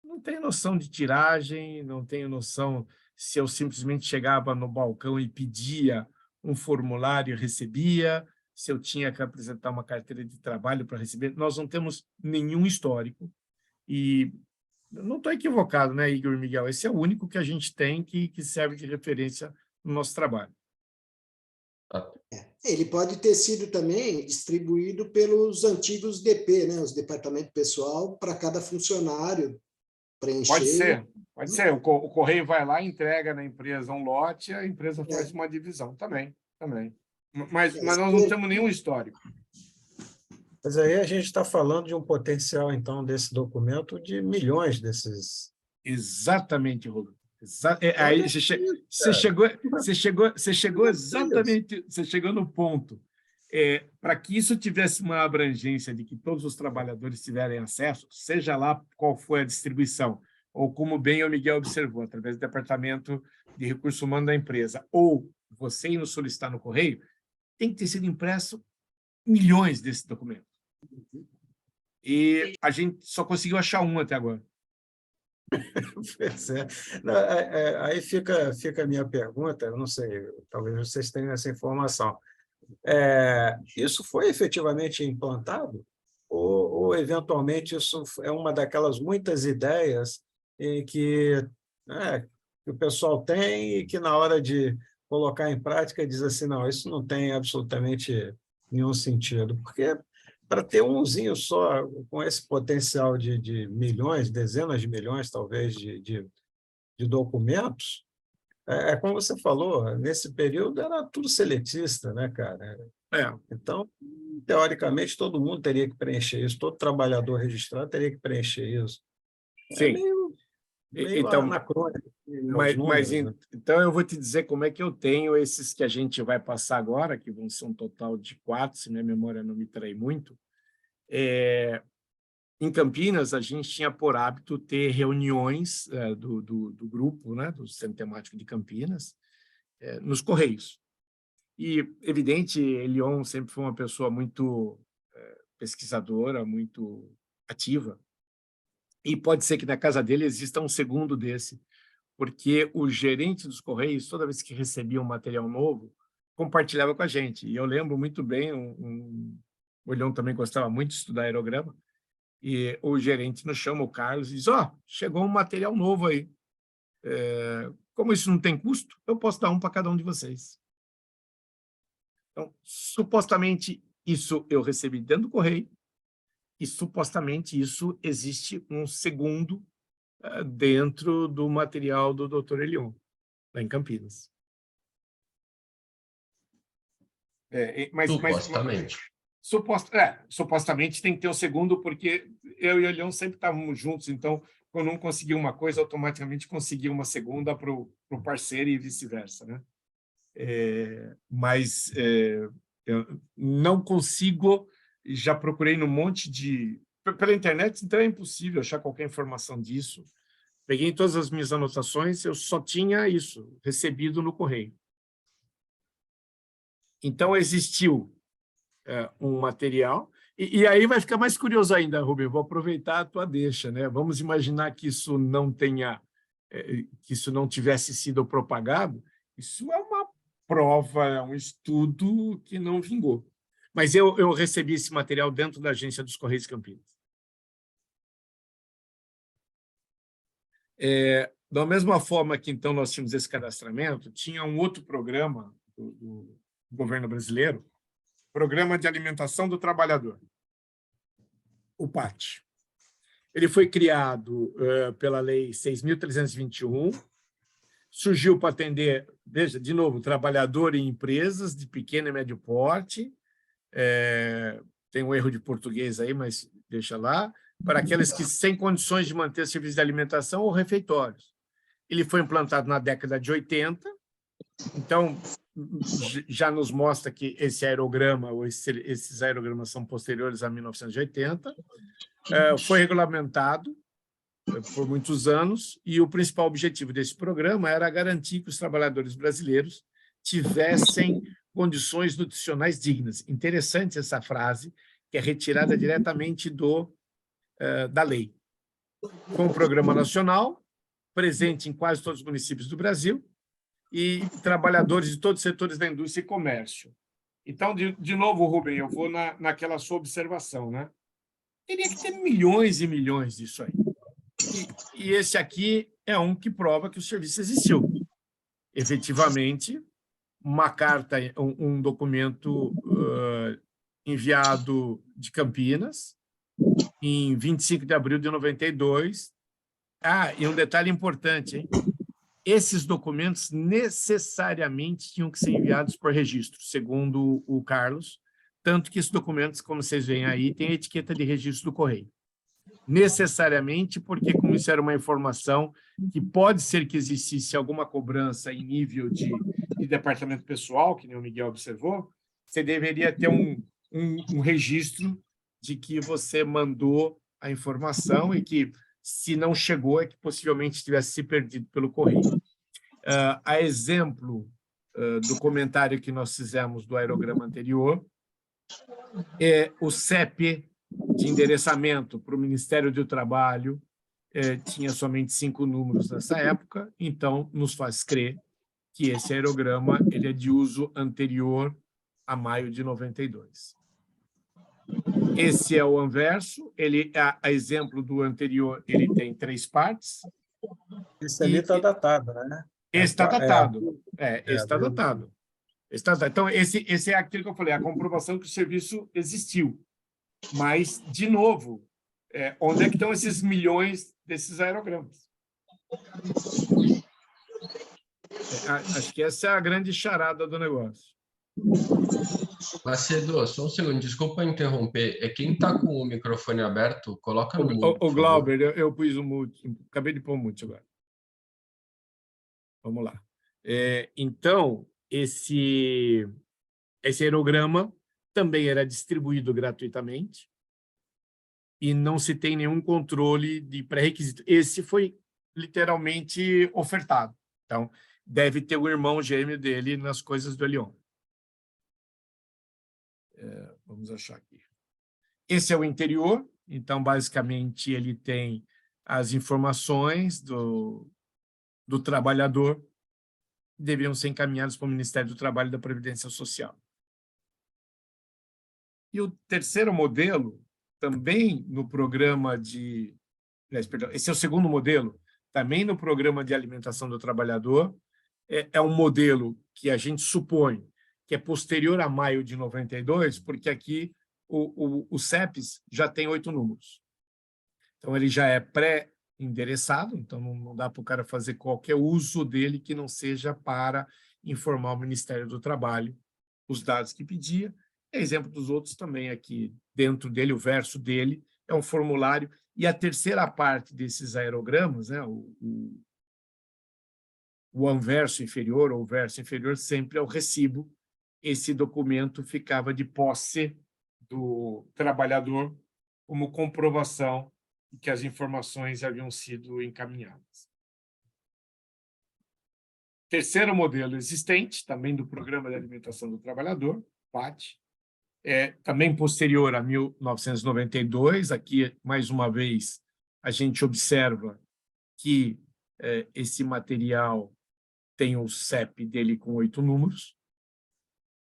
não tenho noção de tiragem, não tenho noção se eu simplesmente chegava no balcão e pedia um formulário e recebia, se eu tinha que apresentar uma carteira de trabalho para receber. Nós não temos nenhum histórico. E não estou equivocado, né, Igor e Miguel? Esse é o único que a gente tem que serve de referência no nosso trabalho. Ele pode ter sido também distribuído pelos antigos DP, né? Os departamentos pessoal, para cada funcionário preencher. Pode ser. O correio vai lá, entrega na empresa um lote, a empresa faz uma divisão também. Mas nós não temos nenhum histórico. Mas aí a gente está falando de um potencial, então, desse documento de milhões desses... Exatamente, Rubens. Aí você chegou exatamente, você chegou no ponto. Para que isso tivesse uma abrangência de que todos os trabalhadores tiverem acesso, seja lá qual for a distribuição, ou como bem o Miguel observou, através do Departamento de Recursos Humanos da empresa, ou você indo solicitar no correio, tem que ter sido impresso milhões desses documentos. E a gente só conseguiu achar um até agora. Pois é. Aí fica a minha pergunta, eu não sei, talvez vocês tenham essa informação. Isso foi efetivamente implantado? Ou eventualmente, isso é uma daquelas muitas ideias que o pessoal tem e que, na hora de colocar em prática, diz assim, não, isso não tem absolutamente nenhum sentido, porque para ter umzinho só, com esse potencial de milhões, dezenas de milhões, talvez, de documentos, como você falou, nesse período era tudo seletista, né, cara? Então, teoricamente, todo mundo teria que preencher isso, todo trabalhador registrado teria que preencher isso. Sim. Meio anacrônico. Então, eu vou te dizer como é que eu tenho esses que a gente vai passar agora, que vão ser um total de 4, se minha memória não me trai muito. Em Campinas, a gente tinha por hábito ter reuniões do grupo, né, do Centro Temático de Campinas, nos Correios. E, evidente, Elion sempre foi uma pessoa muito pesquisadora, muito ativa. E pode ser que na casa dele exista um segundo desse, porque o gerente dos Correios, toda vez que recebia um material novo, compartilhava com a gente. E eu lembro muito bem, o Elion também gostava muito de estudar aerograma, e o gerente nos chama, o Carlos, e diz, chegou um material novo aí. Como isso não tem custo, eu posso dar um para cada um de vocês. Então, supostamente, isso eu recebi dentro do correio, e supostamente isso existe um segundo dentro do material do Dr. Elion, lá em Campinas. Supostamente. Supostamente tem que ter um segundo, porque eu e o Elion sempre estávamos juntos, então, quando um conseguia uma coisa, automaticamente conseguia uma segunda para o parceiro e vice-versa, né? Mas eu não consigo, já procurei num monte pela internet, então é impossível achar qualquer informação disso. Peguei todas as minhas anotações, eu só tinha isso, recebido no correio. Então, existiu um material, e aí vai ficar mais curioso ainda, Rubem, vou aproveitar a tua deixa, né? Vamos imaginar que isso não tivesse sido propagado, isso é uma prova, é um estudo que não vingou. Mas eu recebi esse material dentro da agência dos Correios de Campinas. Da mesma forma que, então, nós tínhamos esse cadastramento, tinha um outro programa do governo brasileiro, Programa de Alimentação do Trabalhador, o PAT. Ele foi criado pela Lei 6.321, surgiu para atender, veja, de novo, trabalhador e empresas de pequeno e médio porte, tem um erro de português aí, mas deixa lá, para aqueles que sem condições de manter serviços de alimentação ou refeitórios. Ele foi implantado na década de 80, Então, já nos mostra que esse aerograma, ou esses aerogramas são posteriores a 1980, foi regulamentado por muitos anos, e o principal objetivo desse programa era garantir que os trabalhadores brasileiros tivessem condições nutricionais dignas. Interessante essa frase, que é retirada diretamente da lei. Foi um programa nacional, presente em quase todos os municípios do Brasil, e trabalhadores de todos os setores da indústria e comércio. Então, de novo, Rubem, eu vou naquela sua observação, né? Teria que ter milhões e milhões disso aí. E esse aqui é um que prova que o serviço existiu. Efetivamente, uma carta, um documento enviado de Campinas, em 25 de abril de 92. E um detalhe importante, hein? Esses documentos necessariamente tinham que ser enviados por registro, segundo o Carlos, tanto que esses documentos, como vocês veem aí, têm a etiqueta de registro do Correio. Necessariamente, porque, como isso era uma informação que pode ser que existisse alguma cobrança em nível de departamento pessoal, que nem o Miguel observou, você deveria ter um registro de que você mandou a informação e que, se não chegou, é que possivelmente tivesse se perdido pelo correio. A exemplo do comentário que nós fizemos do aerograma anterior, o CEP de endereçamento para o Ministério do Trabalho tinha somente 5 números nessa época, então nos faz crer que esse aerograma ele é de uso anterior a maio de 92. Esse é o anverso, ele, a exemplo do anterior, ele tem 3 partes. Esse ali está datado, né? Esse está datado. Esse está datado. Então, esse é aquilo que eu falei, a comprovação que o serviço existiu. Mas, de novo, onde é que estão esses milhões desses aerogramas? Acho que essa é a grande charada do negócio. Macedo, só um segundo, desculpa interromper. Quem está com o microfone aberto, coloca no mute. O Glauber, eu pus o mute, acabei de pôr o mute agora. Vamos lá. Então, esse aerograma também era distribuído gratuitamente e não se tem nenhum controle de pré-requisito. Esse foi literalmente ofertado. Então, deve ter o irmão gêmeo dele nas coisas do Elion. Vamos achar aqui. Esse é o interior, então, basicamente, ele tem as informações do trabalhador que deveriam ser encaminhadas para o Ministério do Trabalho e da Previdência Social. E o terceiro modelo, também no programa de... Perdão, esse é o segundo modelo, também no programa de alimentação do trabalhador, é um modelo que a gente supõe que é posterior a maio de 92, porque aqui o CEPES já tem 8 números. Então, ele já é pré-endereçado, então não dá para o cara fazer qualquer uso dele que não seja para informar o Ministério do Trabalho os dados que pedia. Exemplo dos outros também aqui, dentro dele, o verso dele, é um formulário, e a terceira parte desses aerogramas, né, o anverso inferior ou o verso inferior, sempre é o recibo. Esse documento ficava de posse do trabalhador como comprovação de que as informações haviam sido encaminhadas. Terceiro modelo existente, também do Programa de Alimentação do Trabalhador, PAT, também posterior a 1992. Aqui, mais uma vez, a gente observa que esse material tem o CEP dele com 8 números,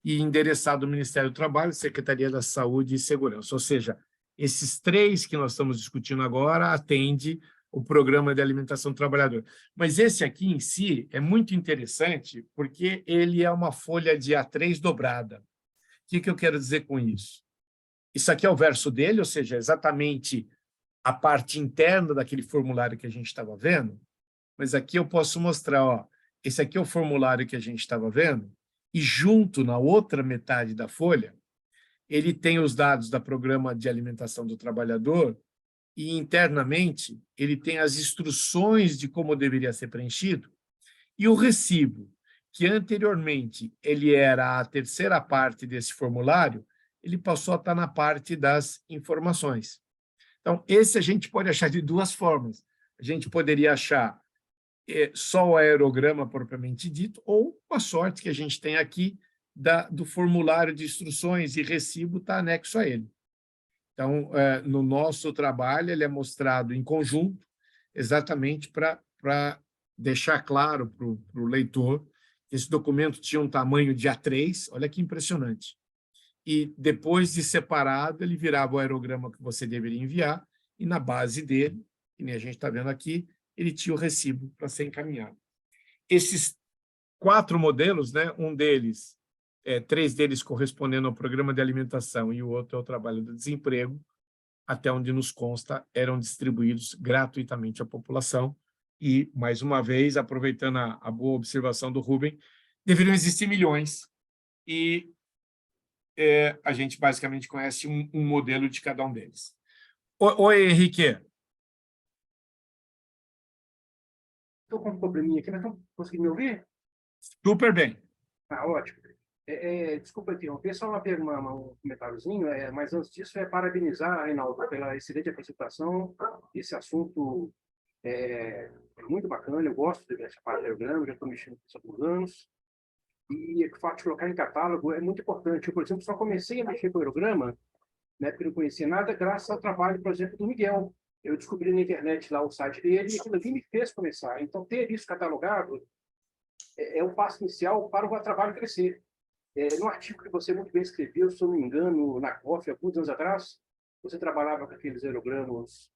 e endereçado ao Ministério do Trabalho, Secretaria da Saúde e Segurança. Ou seja, esses 3 que nós estamos discutindo agora atende o Programa de Alimentação do Trabalhador. Mas esse aqui em si é muito interessante porque ele é uma folha de A3 dobrada. O que eu quero dizer com isso? Isso aqui é o verso dele, ou seja, exatamente a parte interna daquele formulário que a gente estava vendo, mas aqui eu posso mostrar, esse aqui é o formulário que a gente estava vendo, e junto, na outra metade da folha, ele tem os dados do Programa de Alimentação do Trabalhador e, internamente, ele tem as instruções de como deveria ser preenchido e o recibo. que anteriormente ele era a terceira parte desse formulário, ele passou a estar na parte das informações. Então, esse a gente pode achar de duas formas. A gente poderia achar só o aerograma propriamente dito, ou, com a sorte que a gente tem aqui, do formulário de instruções e recibo está anexo a ele. Então, no nosso trabalho, ele é mostrado em conjunto, exatamente para deixar claro para o leitor que esse documento tinha um tamanho de A3, olha que impressionante. E, depois de separado, ele virava o aerograma que você deveria enviar, e na base dele, que nem a gente está vendo aqui, ele tinha o recibo para ser encaminhado. Esses 4 modelos, né, um deles, 3 deles correspondendo ao programa de alimentação e o outro ao trabalho do desemprego, até onde nos consta, eram distribuídos gratuitamente à população. E, mais uma vez, aproveitando a boa observação do Rubem, deveriam existir milhões, e a gente basicamente conhece um modelo de cada um deles. Oi, Henrique. Estou com um probleminha aqui, mas estão conseguindo me ouvir? Super bem. Ah, ótimo. Desculpa interromper, só um comentáriozinho, mas antes disso, parabenizar, Reinaldo, pela excelente apresentação. Esse assunto é muito bacana, eu gosto dessa parte do aerograma, já estou mexendo com isso há alguns anos. E o fato de colocar em catálogo é muito importante. Eu, por exemplo, só comecei a mexer com o aerograma, né, porque não conhecia nada, graças ao trabalho, por exemplo, do Miguel. Eu descobri na internet lá o site dele e aquilo ali me fez começar. Então, ter isso catalogado é um passo inicial para o trabalho crescer. No artigo que você muito bem escreveu, se eu não me engano, na COF, alguns anos atrás, você trabalhava com aqueles aerogramas,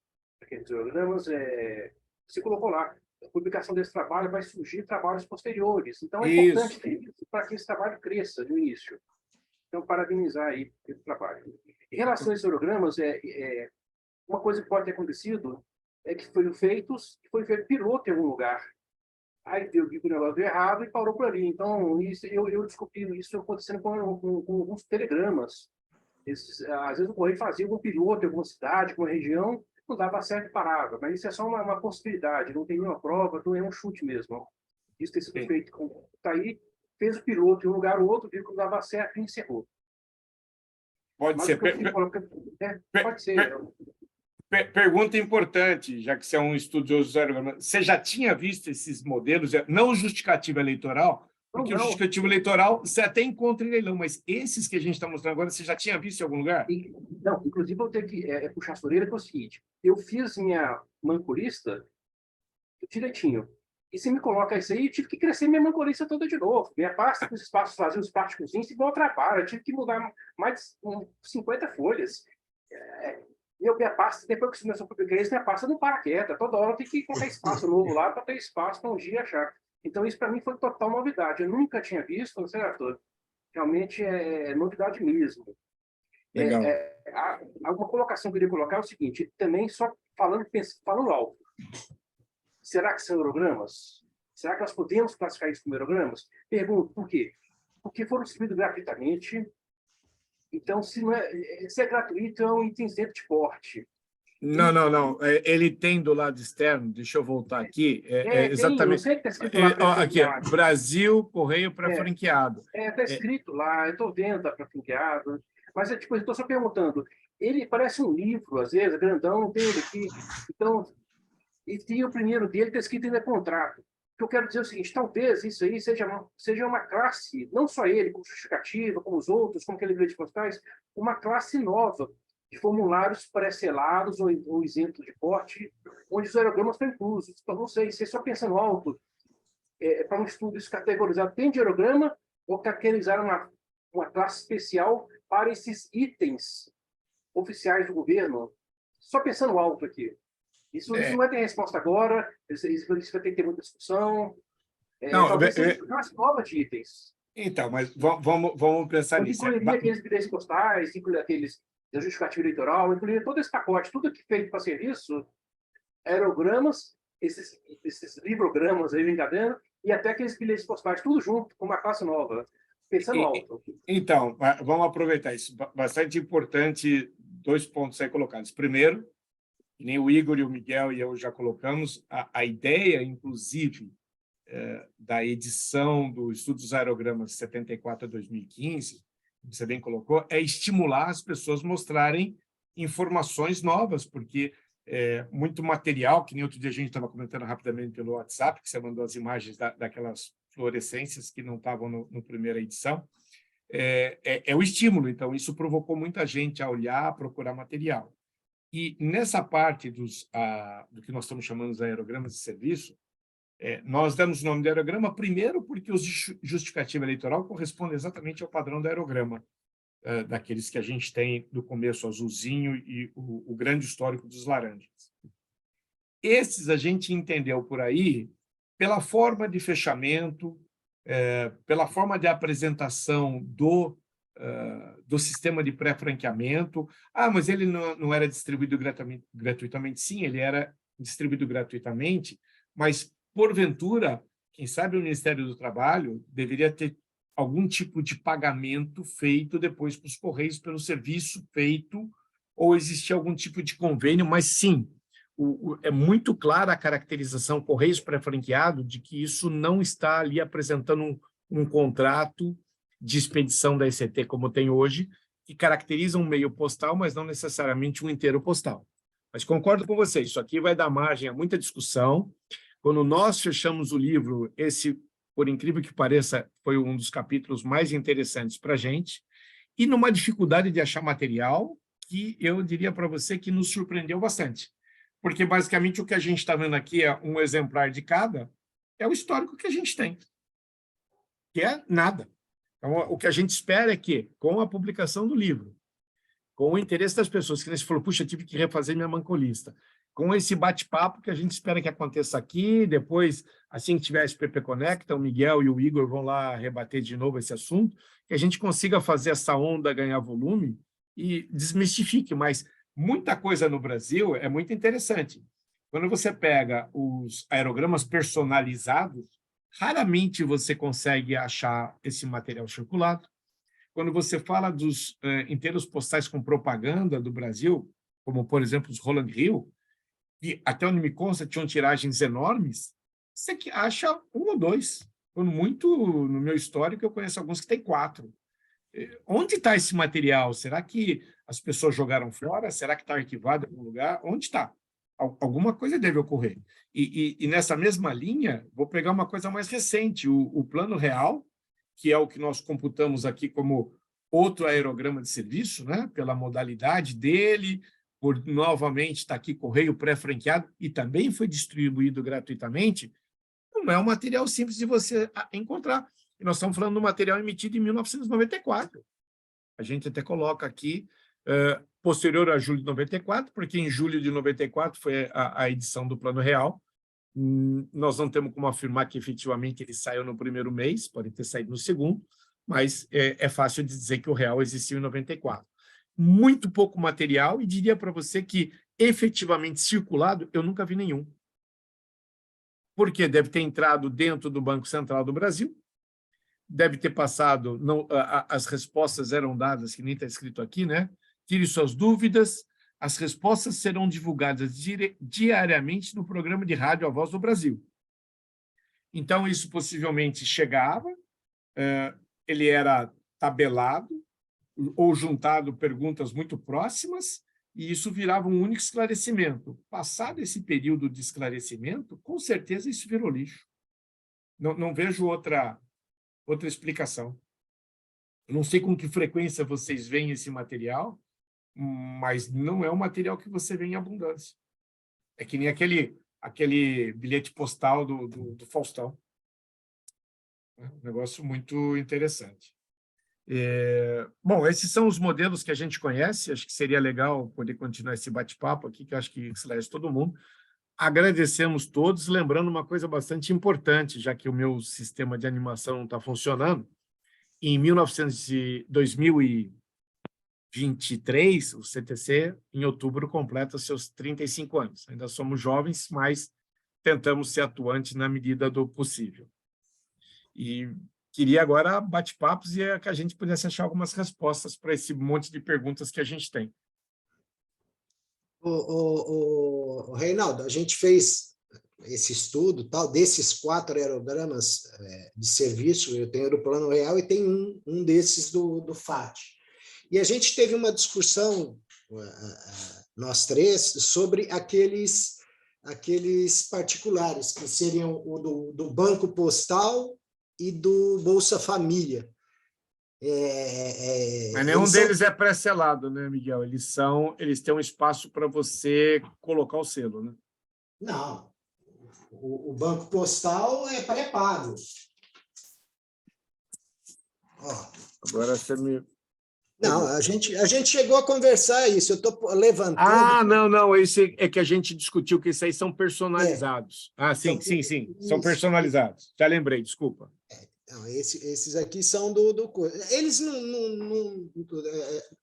você colocou lá, a publicação desse trabalho vai surgir trabalhos posteriores. Então, é importante ter isso para que esse trabalho cresça no início. Então, parabenizar aí pelo trabalho. Em relação a esses aerogramas, uma coisa que pode ter acontecido é que foi feito piloto em algum lugar. Aí viu que o negócio deu errado e parou por ali. Então, eu descobri isso acontecendo com alguns telegramas. Às vezes o correio fazia algum piloto em alguma cidade, alguma região, não dava certo e parava. Mas isso é só uma possibilidade, não tem nenhuma prova, então é um chute mesmo. Isso ter sido feito com tá aí, fez o piloto em um lugar ou outro, viu que não dava certo e encerrou. Pode ser. Pode ser. Pergunta importante, já que você é um estudioso dos aerogramas. Você já tinha visto esses modelos, não justificativa eleitoral, porque o justificativo eleitoral você até encontra em leilão, mas esses que a gente está mostrando agora, você já tinha visto em algum lugar? Não, inclusive eu tenho que puxar a orelha, que é o seguinte, eu fiz minha manculista direitinho, e se me coloca isso aí, eu tive que crescer minha manculista toda de novo. Minha pasta com os espaços vazios, os plásticos, igual trabalho, eu tive que mudar mais de 50 folhas. Minha pasta, depois que começou a publicar isso, minha pasta não para quieta. Toda hora eu tenho que colocar espaço novo lá para ter espaço para um dia achar. Então, isso para mim foi total novidade. Eu nunca tinha visto, não sei, Arthur. Realmente é novidade mesmo. Legal. Alguma colocação que eu queria colocar é o seguinte, também só falando alto. Será que são aerogramas? Será que nós podemos classificar isso como aerogramas? Pergunto, por quê? Porque foram distribuídos gratuitamente. Então, se é gratuito, é um item isento de porte. Não. Ele tem do lado externo, deixa eu voltar aqui. Exatamente. Tem, eu sei que está escrito lá. Aqui, Brasil, correio pré-franqueado. Está escrito lá, eu estou vendo, está pré-franqueado. Mas eu estou só perguntando, ele parece um livro, às vezes, grandão, não tem ele aqui. Então, e o primeiro dele está escrito ainda contrato. O que eu quero dizer é o seguinte, talvez isso aí seja uma classe, não só ele, como justificativa, como os outros, como aquele grande postais, uma classe nova de formulários pré-selados ou isentos de porte, onde os aerogramas estão inclusos. Então, não sei, se só pensando alto, para um estudo isso categorizado, tem de aerograma ou caracterizar uma classe especial para esses itens oficiais do governo? Só pensando alto aqui. Isso não vai ter resposta agora, isso vai ter que ter muita discussão. Talvez seja uma classe nova de itens. Então, mas vamos pensar nisso. Incluiria aqueles bilhetes postais, incluiria aqueles da justificativa eleitoral, incluiria todo esse pacote, tudo que feito para serviço, aerogramas, esses livrogramas aí, brincadeira, e até aqueles bilhetes postais, tudo junto, com uma classe nova, pensando alto. Então, vamos aproveitar isso. Bastante importante, 2 pontos aí colocados. Primeiro, nem o Igor e o Miguel e eu já colocamos, a ideia, inclusive, da edição do Estudo dos Aerogramas de 74 a 2015, você bem colocou, é estimular as pessoas a mostrarem informações novas, porque muito material, que nem outro dia a gente estava comentando rapidamente pelo WhatsApp, que você mandou as imagens daquelas fluorescências que não estavam no primeira edição, é o estímulo. Então, isso provocou muita gente a olhar, a procurar material. E nessa parte do que nós estamos chamando de aerogramas de serviço, nós damos o nome de aerograma primeiro porque o justificativo eleitoral corresponde exatamente ao padrão do aerograma, daqueles que a gente tem do começo azulzinho e o grande histórico dos laranjas. Esses a gente entendeu por aí pela forma de fechamento, pela forma de apresentação do sistema de pré-franqueamento. Mas ele não era distribuído gratuitamente. Sim, ele era distribuído gratuitamente, mas, porventura, quem sabe o Ministério do Trabalho deveria ter algum tipo de pagamento feito depois para os Correios pelo serviço feito, ou existia algum tipo de convênio, mas sim, é muito clara a caracterização Correios pré-franqueado de que isso não está ali apresentando um contrato de expedição da ECT como tem hoje, que caracteriza um meio postal, mas não necessariamente um inteiro postal. Mas concordo com você, isso aqui vai dar margem a muita discussão. Quando nós fechamos o livro, esse, por incrível que pareça, foi um dos capítulos mais interessantes para a gente, e numa dificuldade de achar material que eu diria para você que nos surpreendeu bastante. Porque, basicamente, o que a gente está vendo aqui é um exemplar de cada, é o histórico que a gente tem, que é nada. Então, o que a gente espera é que, com a publicação do livro, com o interesse das pessoas, que nem você falou, puxa, tive que refazer minha mancolista, com esse bate-papo que a gente espera que aconteça aqui, depois, assim que tiver a SPP Conecta, o Miguel e o Igor vão lá rebater de novo esse assunto, que a gente consiga fazer essa onda ganhar volume e desmistifique, mas muita coisa no Brasil é muito interessante. Quando você pega os aerogramas personalizados, raramente você consegue achar esse material circulado. Quando você fala dos inteiros postais com propaganda do Brasil, como, por exemplo, os Roland Hill, que até onde me consta tinham tiragens enormes, você acha um ou dois. Quando muito, no meu histórico, eu conheço alguns que têm 4. Onde está esse material? Será que as pessoas jogaram fora? Será que está arquivado em algum lugar? Onde está? Alguma coisa deve ocorrer. E nessa mesma linha, vou pegar uma coisa mais recente, o Plano Real, que é o que nós computamos aqui como outro aerograma de serviço, né? Pela modalidade dele, por novamente estar aqui correio pré-franqueado, e também foi distribuído gratuitamente, não é um material simples de você encontrar. E nós estamos falando do material emitido em 1994. A gente até coloca aqui, posterior a julho de 94, porque em julho de 94 foi a edição do Plano Real. Nós não temos como afirmar que efetivamente ele saiu no primeiro mês, pode ter saído no segundo, mas é fácil de dizer que o Real existiu em 94. Muito pouco material, e diria para você que efetivamente circulado, eu nunca vi nenhum. Porque deve ter entrado dentro do Banco Central do Brasil, deve ter passado, as respostas eram dadas, que nem está escrito aqui, né? Tire suas dúvidas, as respostas serão divulgadas diariamente no programa de rádio A Voz do Brasil. Então, isso possivelmente chegava, ele era tabelado, ou juntado perguntas muito próximas, e isso virava um único esclarecimento. Passado esse período de esclarecimento, com certeza isso virou lixo. Não vejo outra explicação. Eu não sei com que frequência vocês veem esse material, mas não é um material que você vê em abundância. É que nem aquele bilhete postal do Faustão. É um negócio muito interessante. Bom, esses são os modelos que a gente conhece. Acho que seria legal poder continuar esse bate-papo aqui, que eu acho que esclarece todo mundo. Agradecemos todos, lembrando uma coisa bastante importante, já que o meu sistema de animação não está funcionando. Em 2023, o CTC, em outubro, completa seus 35 anos. Ainda somos jovens, mas tentamos ser atuantes na medida do possível. E queria agora bate-papos e que a gente pudesse achar algumas respostas para esse monte de perguntas que a gente tem. Reinaldo, a gente fez esse estudo, tal, desses 4 aerogramas de serviço, eu tenho do Plano Real e tem um desses do FAT. E a gente teve uma discussão, nós 3, sobre aqueles particulares, que seriam o do Banco Postal e do Bolsa Família. Mas nenhum deles é pré-selado, né, Miguel? Eles têm um espaço para você colocar o selo, né? Não. O Banco Postal é pré-pago. Agora você me... Não, a gente chegou a conversar isso, eu estou levantando... Não, esse é que a gente discutiu, que esses aí são personalizados. Sim, são personalizados. Já lembrei, desculpa. Não, esses aqui são eles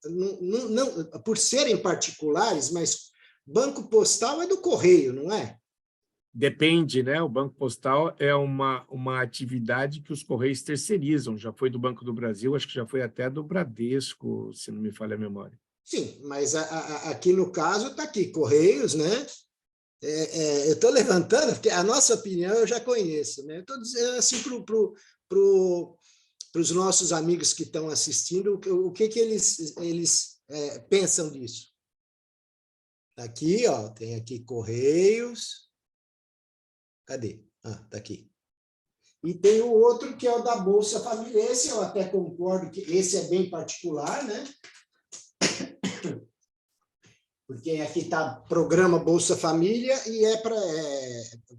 não, por serem particulares, mas Banco Postal é do Correio, não é? Depende, né? O Banco Postal é uma atividade que os Correios terceirizam. Já foi do Banco do Brasil, acho que já foi até do Bradesco, se não me falha a memória. Sim, mas aqui no caso está aqui, Correios, né? Eu estou levantando, porque a nossa opinião eu já conheço, né? Eu estou dizendo assim para os nossos amigos que estão assistindo, o que eles pensam disso. Aqui, tem aqui Correios. Cadê? Tá aqui. E tem o outro, que é o da Bolsa Família. Esse eu até concordo que esse é bem particular, né? Porque aqui está Programa Bolsa Família e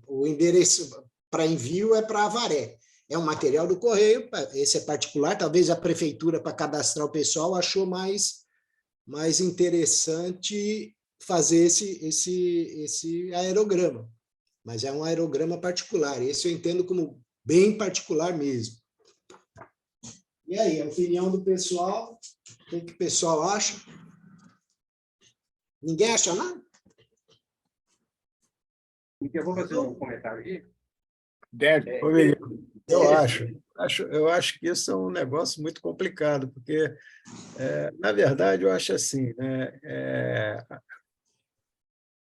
o endereço para envio é para Avaré. É um material do Correio, esse é particular, talvez a prefeitura, para cadastrar o pessoal, achou mais interessante fazer esse aerograma. Mas é um aerograma particular, esse eu entendo como bem particular mesmo. E aí, a opinião do pessoal, o que o pessoal acha? Ninguém acha nada? Eu vou fazer um comentário aqui. Deve. Eu acho que isso é um negócio muito complicado, porque, na verdade, eu acho assim, né,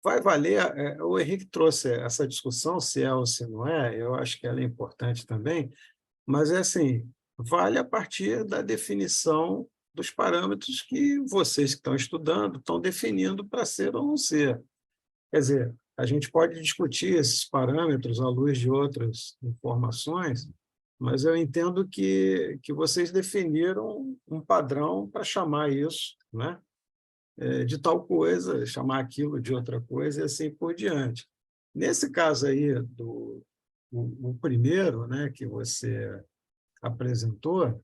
vai valer, o Henrique trouxe essa discussão, se é ou se não é, eu acho que ela é importante também, mas assim, vale a partir da definição dos parâmetros que vocês que estão estudando estão definindo para ser ou não ser. Quer dizer, a gente pode discutir esses parâmetros à luz de outras informações, mas eu entendo que vocês definiram um padrão para chamar isso, né, de tal coisa, chamar aquilo de outra coisa e assim por diante. Nesse caso aí, o primeiro, né, que você apresentou,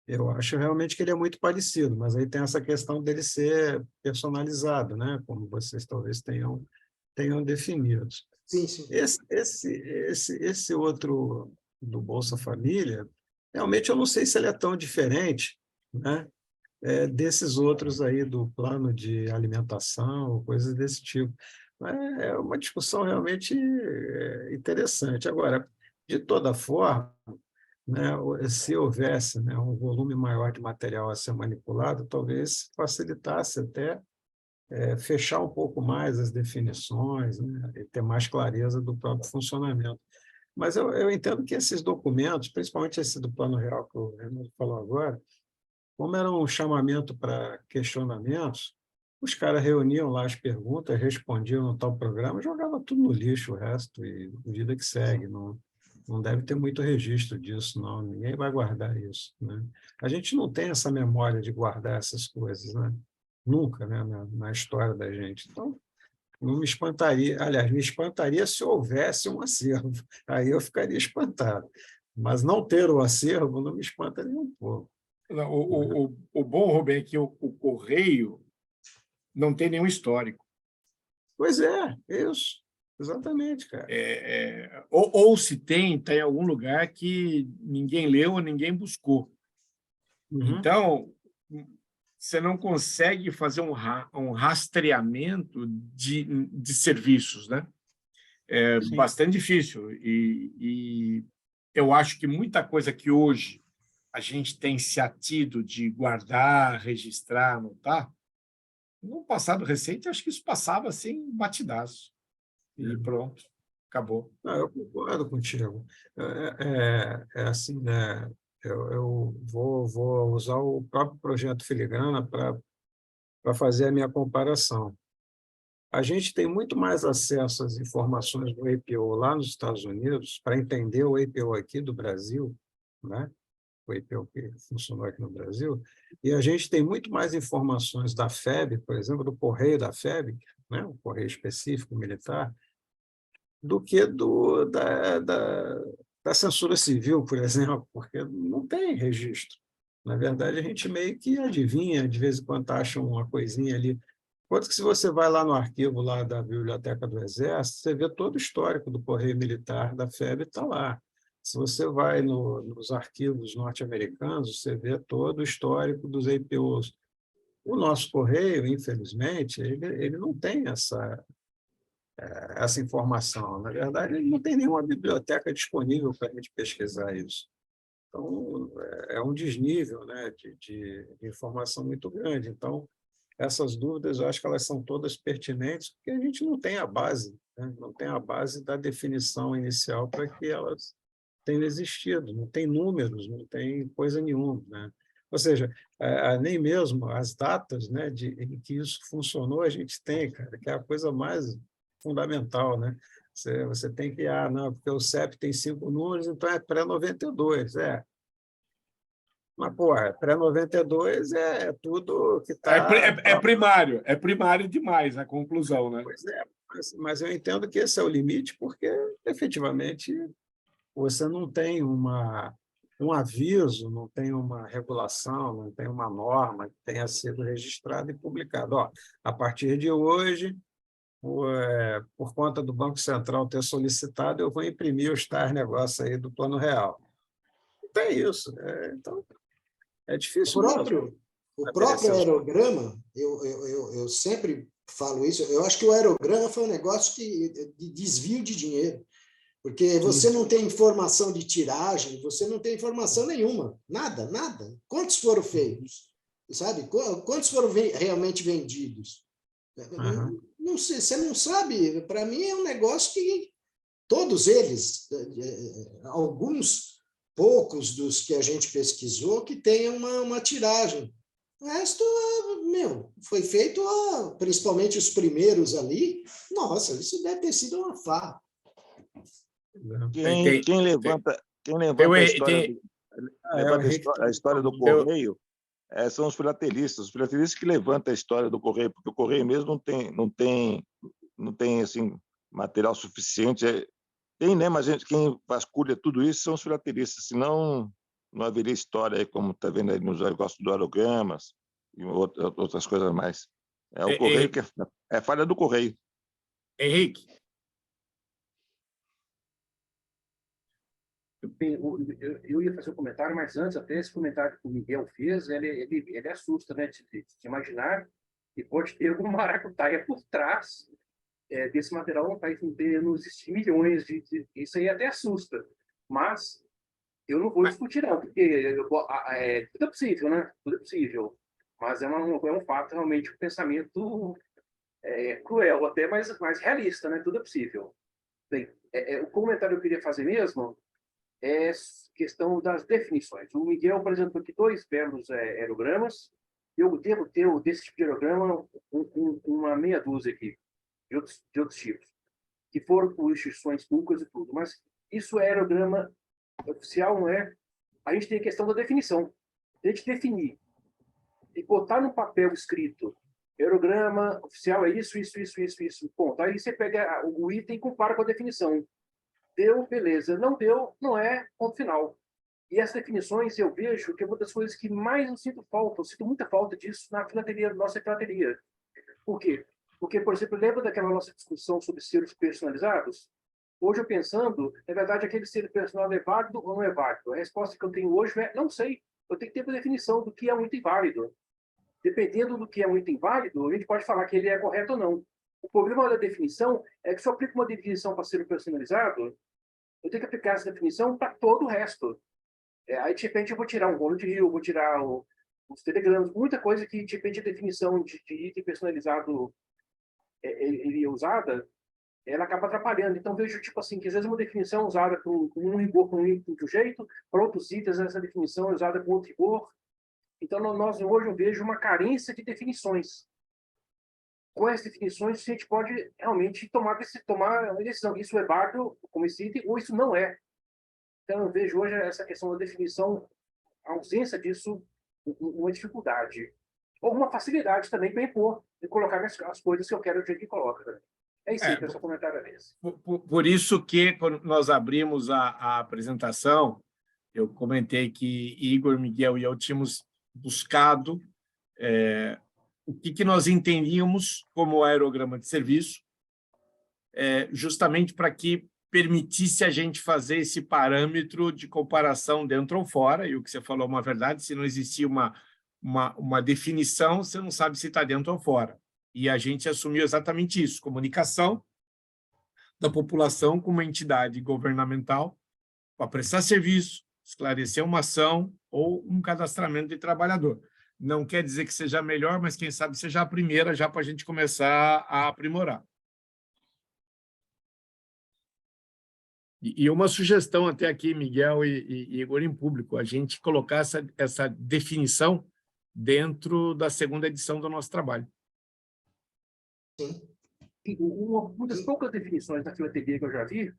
eu acho realmente que ele é muito parecido, mas aí tem essa questão dele ser personalizado, né, como vocês talvez tenham definido. Sim, sim. Esse outro do Bolsa Família, realmente eu não sei se ele é tão diferente, né, desses outros aí do plano de alimentação, coisas desse tipo. É uma discussão realmente interessante. Agora, de toda forma, né, se houvesse, né, um volume maior de material a ser manipulado, talvez facilitasse até fechar um pouco mais as definições, né, e ter mais clareza do próprio funcionamento. Mas eu entendo que esses documentos, principalmente esse do Plano Real que o Renato falou agora, como era um chamamento para questionamentos, os caras reuniam lá as perguntas, respondiam no tal programa, jogavam tudo no lixo, o resto, e vida que segue. Não deve ter muito registro disso, não. Ninguém vai guardar isso, né? A gente não tem essa memória de guardar essas coisas, né? Nunca, né? Na história da gente. Então, não me espantaria. Aliás, me espantaria se houvesse um acervo. Aí eu ficaria espantado. Mas não ter o acervo não me espanta nem um pouco. O bom, Rubem, é que o Correio não tem nenhum histórico. Pois é, isso. Exatamente, cara. Ou se tem, está em algum lugar que ninguém leu ou ninguém buscou. Uhum. Então, você não consegue fazer um rastreamento de serviços, né? É Sim. bastante difícil. E eu acho que muita coisa que hoje a gente tem se atido de guardar, registrar, anotar, no passado recente, acho que isso passava assim, batidaço. E pronto. Acabou. Não, eu concordo contigo. É assim, né? Eu vou usar o próprio projeto Filigrana para fazer a minha comparação. A gente tem muito mais acesso às informações do APO lá nos Estados Unidos para entender o APO aqui do Brasil, né? O APO que funcionou aqui no Brasil, e a gente tem muito mais informações da FEB, por exemplo, do correio da FEB, né? O correio específico militar, do que da censura civil, por exemplo, porque não tem registro. Na verdade, a gente meio que adivinha, de vez em quando acha uma coisinha ali. Enquanto que se você vai lá no arquivo lá da Biblioteca do Exército, você vê todo o histórico do Correio Militar da FEB, está lá. Se você vai nos arquivos norte-americanos, você vê todo o histórico dos APOs. O nosso Correio, infelizmente, ele não tem essa informação. Na verdade, ele não tem nenhuma biblioteca disponível para a gente pesquisar isso. Então, é um desnível, né, de informação muito grande. Então, essas dúvidas, eu acho que elas são todas pertinentes, porque a gente não tem a base, né? Não tem a base da definição inicial para que elas tenham existido, não tem números, não tem coisa nenhuma, né? Ou seja, nem mesmo as datas, né, em que isso funcionou a gente tem, cara, que é a coisa mais fundamental, né? Você tem que, não, porque o CEP tem 5 números, então é pré-92, Mas, porra, pré-92 é tudo que está... É primário demais a conclusão, né? Pois é, mas eu entendo que esse é o limite, porque, efetivamente, você não tem um aviso, não tem uma regulação, não tem uma norma que tenha sido registrada e publicada. Ó, a partir de hoje, por conta do Banco Central ter solicitado, eu vou imprimir os tais negócios aí do Plano Real. Não tem isso. Então, é difícil mesmo. O próprio aerograma, eu sempre falo isso, eu acho que o aerograma foi um negócio de desvio de dinheiro, porque você não tem informação de tiragem, você não tem informação nenhuma, nada. Quantos foram feitos? Sabe? Quantos foram realmente vendidos? Uhum. Não sei, você não sabe. Para mim é um negócio que todos eles, alguns poucos dos que a gente pesquisou, que tem uma tiragem. O resto, foi feito, principalmente os primeiros ali. Nossa, isso deve ter sido uma farra. Quem levanta a história do Correio são os filatelistas que levantam a história do Correio, porque o Correio mesmo não tem assim, material suficiente. Tem, né? Mas quem vasculha tudo isso são os filatelistas, senão não haveria história aí, como está vendo aí nos negócios do aerogramas e outras coisas mais. O Correio que é falha do Correio. Henrique. Eu ia fazer um comentário, mas antes, até esse comentário que o Miguel fez, ele assusta, né? De imaginar que pode ter algum maracutaia por trás desse material, não existem milhões isso aí até assusta. Mas eu não vou discutir, não, porque tudo é possível, né? Tudo é possível. Mas é um fato, realmente, um pensamento cruel, até mais realista, né? Tudo é possível. Bem, o comentário que eu queria fazer mesmo é questão das definições. O Miguel, por exemplo, aqui 2 belos aerogramas. Eu devo ter, desse tipo de aerograma, uma meia dúzia aqui, de outros tipos, que foram por instituições públicas e tudo. Mas isso é aerograma oficial, não é? A gente tem a questão da definição. A gente definir e botar no papel escrito aerograma oficial é isso. Ponto. Aí você pega o item e compara com a definição. Deu, beleza. Não deu, não é, ponto final. E essas definições eu vejo que é uma das coisas que mais eu sinto muita falta disso na filatelia, nossa filatelia. Por quê? Porque, por exemplo, lembra daquela nossa discussão sobre selos personalizados? Hoje, eu pensando, na verdade, aquele selo personalizado é válido ou não é válido? A resposta que eu tenho hoje é não sei. Eu tenho que ter uma definição do que é um item válido. Dependendo do que é um item válido, a gente pode falar que ele é correto ou não. O problema da definição é que se eu aplico uma definição para selo personalizado, eu tenho que aplicar essa definição para todo o resto. Aí, de repente, eu vou tirar um rolo de rio, vou tirar os telegramas, muita coisa que, de repente, a definição de item personalizado iria usada, ela acaba atrapalhando. Então, vejo, tipo assim, que às vezes uma definição é usada com um rigor com um jeito, para outros itens essa definição é usada com outro rigor. Então, nós hoje eu vejo uma carência de definições. Com as definições, a gente pode realmente tomar uma decisão. Isso é válido como esse item, ou isso não é. Então, eu vejo hoje essa questão da definição, a ausência disso, uma dificuldade. Ou uma facilidade também para impor e colocar as coisas que eu quero do jeito que coloca. É isso aí, pessoal, comentário desse. Por isso que, quando nós abrimos a apresentação, eu comentei que Igor, Miguel e eu tínhamos buscado o que nós entendíamos como aerograma de serviço, justamente para que permitisse a gente fazer esse parâmetro de comparação dentro ou fora, e o que você falou é uma verdade, se não existia uma definição, você não sabe se está dentro ou fora. E a gente assumiu exatamente isso, comunicação da população com uma entidade governamental para prestar serviço, esclarecer uma ação ou um cadastramento de trabalhador. Não quer dizer que seja melhor, mas quem sabe seja a primeira já para a gente começar a aprimorar. E uma sugestão até aqui, Miguel e Igor, em público, a gente colocar essa definição dentro da segunda edição do nosso trabalho. Sim. Uma das poucas definições da filatelia que eu já vi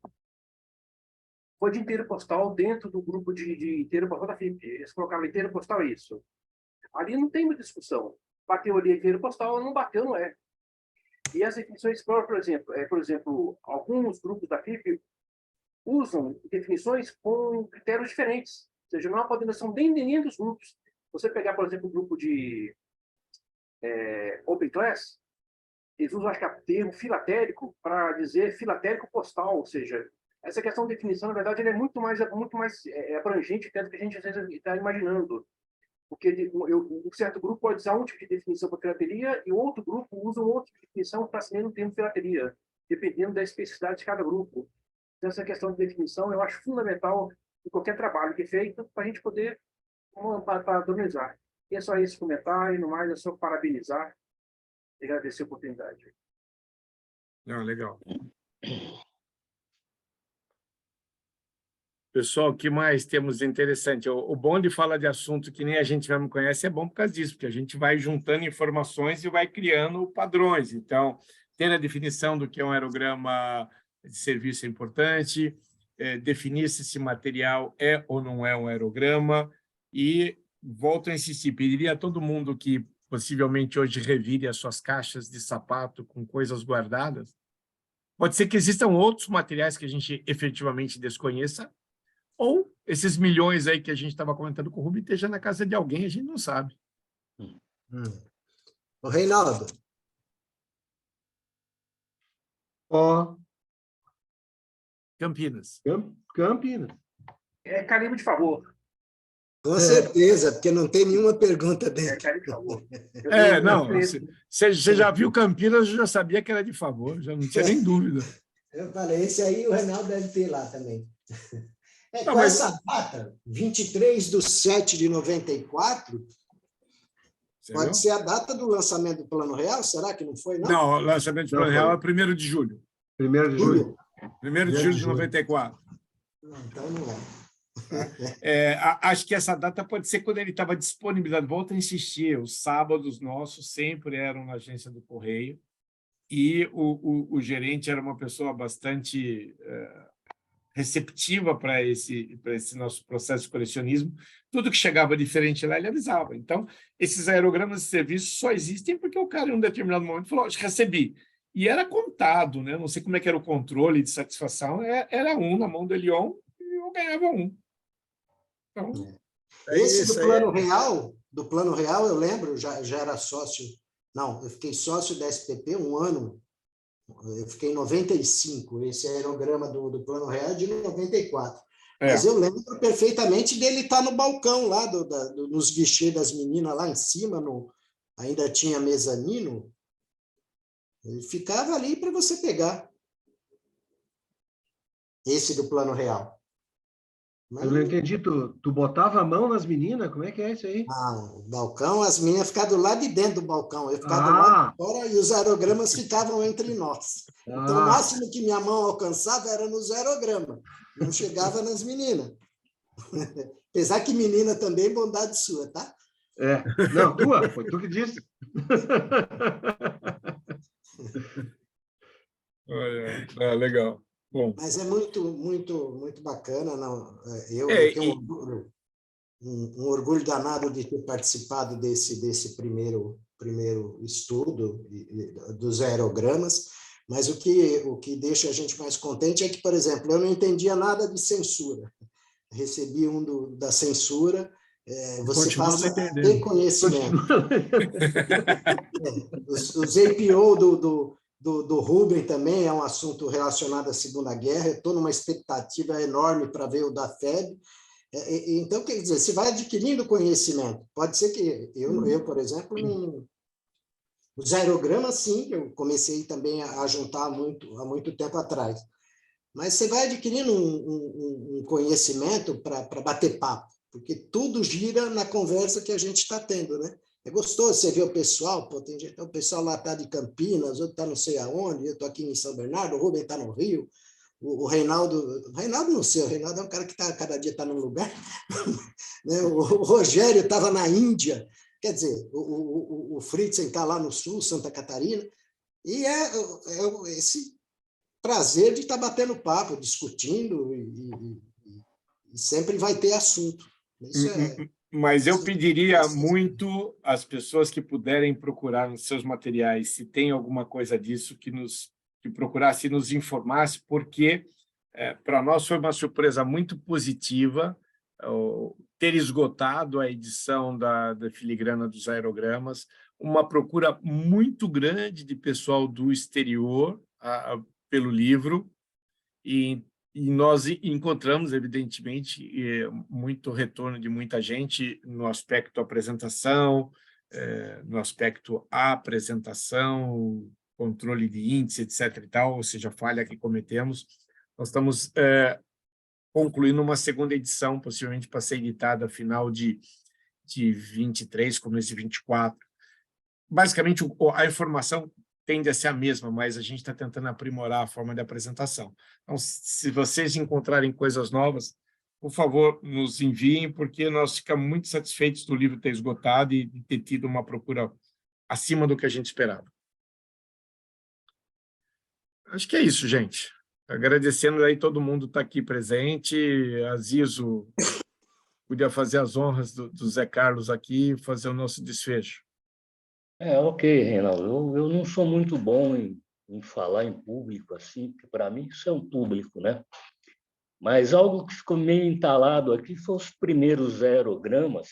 foi de inteiro postal dentro do grupo de inteiro postal da FIP. Eles colocaram inteiro postal isso. Ali não tem muita discussão. Bateu ali inteiro postal, não bateu, não é. E as definições, por exemplo, alguns grupos da FIP usam definições com critérios diferentes. Ou seja, não há coordenação nem dos grupos. Você pegar, por exemplo, o grupo de Open Class, eles usam, acho que, o termo filatérico para dizer filatérico postal, ou seja, essa questão de definição, na verdade, ele é muito mais abrangente do que a gente às vezes está imaginando. Porque um certo grupo pode usar um tipo de definição para filatelia e outro grupo usa um outro tipo de definição para ser no termo filatelia, dependendo da especificidade de cada grupo. Então, essa questão de definição eu acho fundamental em qualquer trabalho que é feito para a gente poder padronizar. E é só esse comentário, e no mais é só parabenizar e agradecer a oportunidade. Não, legal. Pessoal, o que mais temos de interessante? O bom de falar de assunto que nem a gente mesmo conhece é bom por causa disso, porque a gente vai juntando informações e vai criando padrões. Então, ter a definição do que é um aerograma de serviço é importante, definir se esse material é ou não é um aerograma, e volto a insistir, pediria a todo mundo que possivelmente hoje revire as suas caixas de sapato com coisas guardadas. Pode ser que existam outros materiais que a gente efetivamente desconheça, ou esses milhões aí que a gente estava comentando com o Rubem esteja na casa de alguém, a gente não sabe. O Reinaldo. Campinas. Campinas. Carimbo de favor. Com certeza, porque não tem nenhuma pergunta dentro. Carimbo de favor. Não, você já viu Campinas, eu já sabia que era de favor, já não tinha nem dúvida. Eu falei, esse aí o Reinaldo deve ter lá também. Com essa data, 23/7/94, pode ser a data do lançamento do Plano Real? Será que não foi, não? Não, o lançamento do Plano Real é 1º de julho. 1º de julho. 1º de julho de 94. Não, então não acho que essa data pode ser quando ele estava disponibilizado. Volto a insistir, os sábados nossos sempre eram na agência do Correio, e o gerente era uma pessoa bastante receptiva para esse nosso processo de colecionismo. Tudo que chegava diferente lá, ele avisava. Então, esses aerogramas de serviço só existem porque o cara, em um determinado momento, falou, recebi. E era contado, né? Não sei como é que era o controle de satisfação, era um na mão do Elion e eu ganhava um. Então, esse do Plano Real, eu lembro, já era sócio. Não, eu fiquei sócio da SPP um ano. Eu fiquei em 95, esse aerograma do Plano Real é de 94. Mas eu lembro perfeitamente dele estar no balcão lá, nos guichês das meninas lá em cima, ainda tinha mezanino. Ele ficava ali para você pegar. Esse do Plano Real. Mas Eu não entendi, tu botava a mão nas meninas? Como é que é isso aí? não, o balcão, as meninas ficavam do lado de dentro do balcão, eu ficava do lado de fora e os aerogramas ficavam entre nós. Então, o máximo que minha mão alcançava era nos aerogramas, não chegava nas meninas. Apesar que menina também, bondade sua, tá? Não, tua, foi tu que disse. Legal. Bom. Mas é muito bacana. Não, eu tenho um orgulho danado de ter participado desse primeiro estudo dos aerogramas, mas o que deixa a gente mais contente é que, por exemplo, eu não entendia nada de censura. Recebi da censura, você passa a ter conhecimento. Os APO do Rubem também é um assunto relacionado à Segunda Guerra. Estou numa expectativa enorme para ver o da FEB. Então, quer dizer, você vai adquirindo conhecimento. Pode ser que eu por exemplo, os aerogramas, sim, eu comecei também a juntar há muito tempo atrás. Mas você vai adquirindo um conhecimento para bater papo, porque tudo gira na conversa que a gente está tendo, né? É gostoso você ver o pessoal, pô, tem gente, o pessoal lá está de Campinas, outro está não sei aonde, eu estou aqui em São Bernardo, o Rubem está no Rio, o Reinaldo não sei, o Reinaldo é um cara que cada dia está num lugar, né? O Rogério estava na Índia, quer dizer, o Fritzen está lá no sul, Santa Catarina, e é esse prazer de estar batendo papo, discutindo, e sempre vai ter assunto. Isso Mas eu pediria muito às pessoas que puderem procurar nos seus materiais, se tem alguma coisa disso, que procurasse nos informasse, porque para nós foi uma surpresa muito positiva ter esgotado a edição da filigrana dos aerogramas, uma procura muito grande de pessoal do exterior pelo livro, e nós encontramos, evidentemente, muito retorno de muita gente no aspecto apresentação, no aspecto apresentação, controle de índice, etc. e tal, ou seja, falha que cometemos. Nós estamos concluindo uma segunda edição, possivelmente para ser editada final de 23, começo de 24. Basicamente, a informação tende a ser a mesma, mas a gente está tentando aprimorar a forma de apresentação. Então, se vocês encontrarem coisas novas, por favor, nos enviem, porque nós ficamos muito satisfeitos do livro ter esgotado e de ter tido uma procura acima do que a gente esperava. Acho que é isso, gente. Agradecendo aí todo mundo que está aqui presente. A Zizo podia fazer as honras do Zé Carlos aqui e fazer o nosso desfecho. Ok, Reinaldo. Eu não sou muito bom em falar em público, assim, porque para mim isso é um público, né? Mas algo que ficou meio entalado aqui foi os primeiros aerogramas,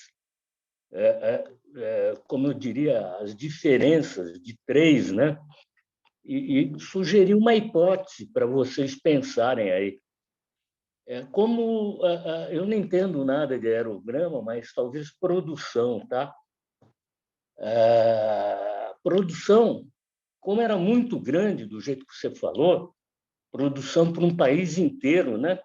como eu diria, as diferenças de 3, né? E sugerir uma hipótese para vocês pensarem aí. Como eu não entendo nada de aerograma, mas talvez produção, tá? Produção, como era muito grande, do jeito que você falou, produção para um país inteiro, né?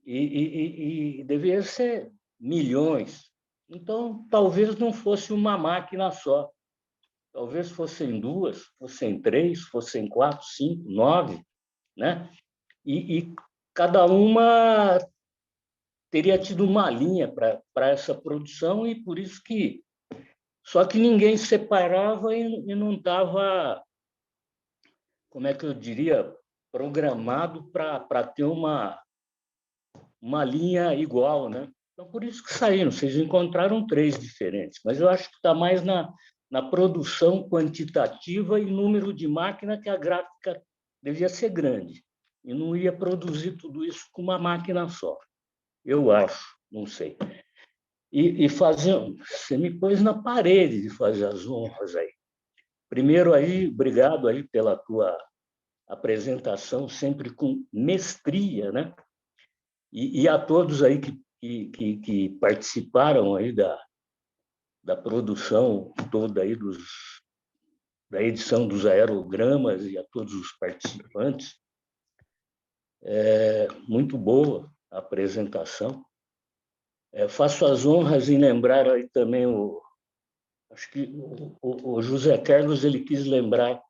E deveria ser milhões. Então, talvez não fosse uma máquina só. Talvez fossem 2, fossem 3, fossem 4, 5, 9, né? E cada uma teria tido uma linha para essa produção, e por isso que... Só que ninguém separava e não estava, como é que eu diria, programado para ter uma linha igual, né? Então, por isso que saíram. Vocês encontraram 3 diferentes, mas eu acho que está mais na produção quantitativa e número de máquina, que a gráfica devia ser grande e não ia produzir tudo isso com uma máquina só. Eu acho, não sei. E fazer... Você me pôs na parede de fazer as honras aí. Primeiro, aí, obrigado aí pela tua apresentação, sempre com mestria, né? E a todos aí que participaram aí da produção toda aí da edição dos aerogramas, e a todos os participantes. Muito boa a apresentação. Faço as honras em lembrar aí também acho que o José Carlos ele quis lembrar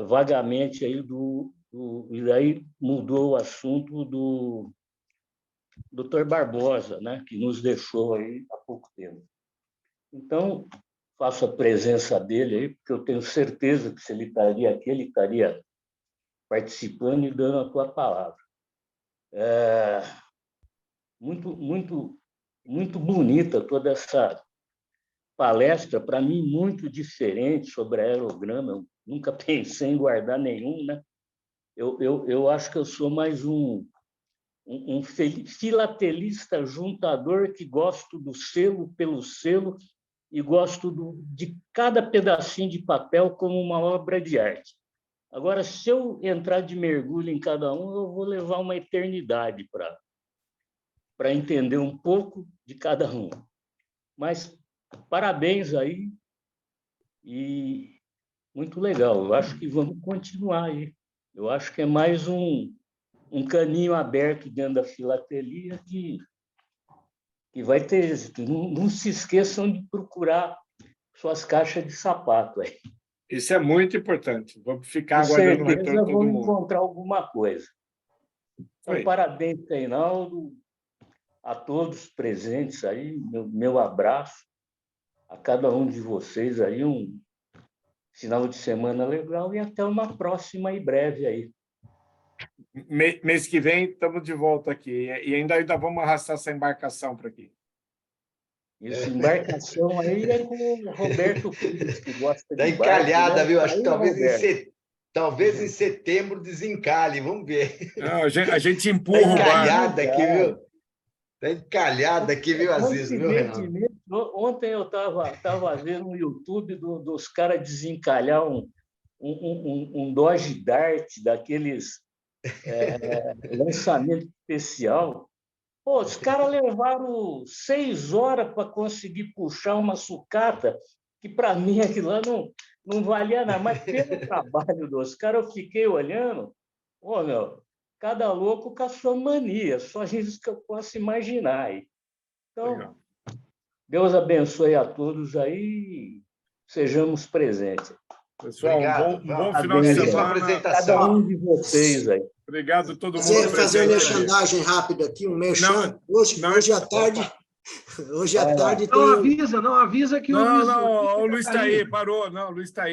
vagamente aí e daí mudou o assunto do Dr. Barbosa, né, que nos deixou aí há pouco tempo. Então, faço a presença dele aí, porque eu tenho certeza que se ele estaria aqui, ele estaria participando e dando a tua palavra. Muito, muito, muito bonita toda essa palestra, para mim, muito diferente sobre aerograma. Eu nunca pensei em guardar nenhum, né? Eu acho que eu sou mais um filatelista juntador que gosto do selo pelo selo e gosto de cada pedacinho de papel como uma obra de arte. Agora, se eu entrar de mergulho em cada um, eu vou levar uma eternidade para entender um pouco de cada um. Mas parabéns aí e muito legal. Eu acho que vamos continuar aí. Eu acho que é mais um caninho aberto dentro da filatelia que vai ter êxito. Não se esqueçam de procurar suas caixas de sapato aí. Isso é muito importante. Vamos ficar Com aguardando o certeza retorno de todo vamos mundo. encontrar alguma coisa. Então, parabéns, Reinaldo, a todos presentes aí, meu abraço a cada um de vocês aí, um final de semana legal e até uma próxima e breve aí. Mês que vem estamos de volta aqui e ainda vamos arrastar essa embarcação para aqui. Essa embarcação aí é com o Roberto Pires, que gosta de encalhada, barco, né? viu? Acho que Aí, talvez em setembro desencalhe, vamos ver. Não, a gente empurra o barco. Encalhada aqui, viu? Está encalhada aqui, viu, Aziz? Viu, Renato? Ontem eu estava vendo no YouTube dos caras desencalhar um Dodge Dart, daqueles lançamento especial. Pô, os caras levaram 6 horas para conseguir puxar uma sucata, que para mim aquilo lá não valia nada. Mas pelo trabalho dos caras, eu fiquei olhando. Pô, meu, cada louco com a sua mania, só isso que eu posso imaginar. Então, legal. Deus abençoe a todos aí, sejamos presentes. Pessoal, um bom final de semana. Cada um de vocês aí. Obrigado a todo mundo. Fazer uma merchandagem rápida aqui, um merchan. Hoje à tarde. Hoje à tarde tem. Não avisa que o Luiz está aí, parou. Não, o Luiz está aí.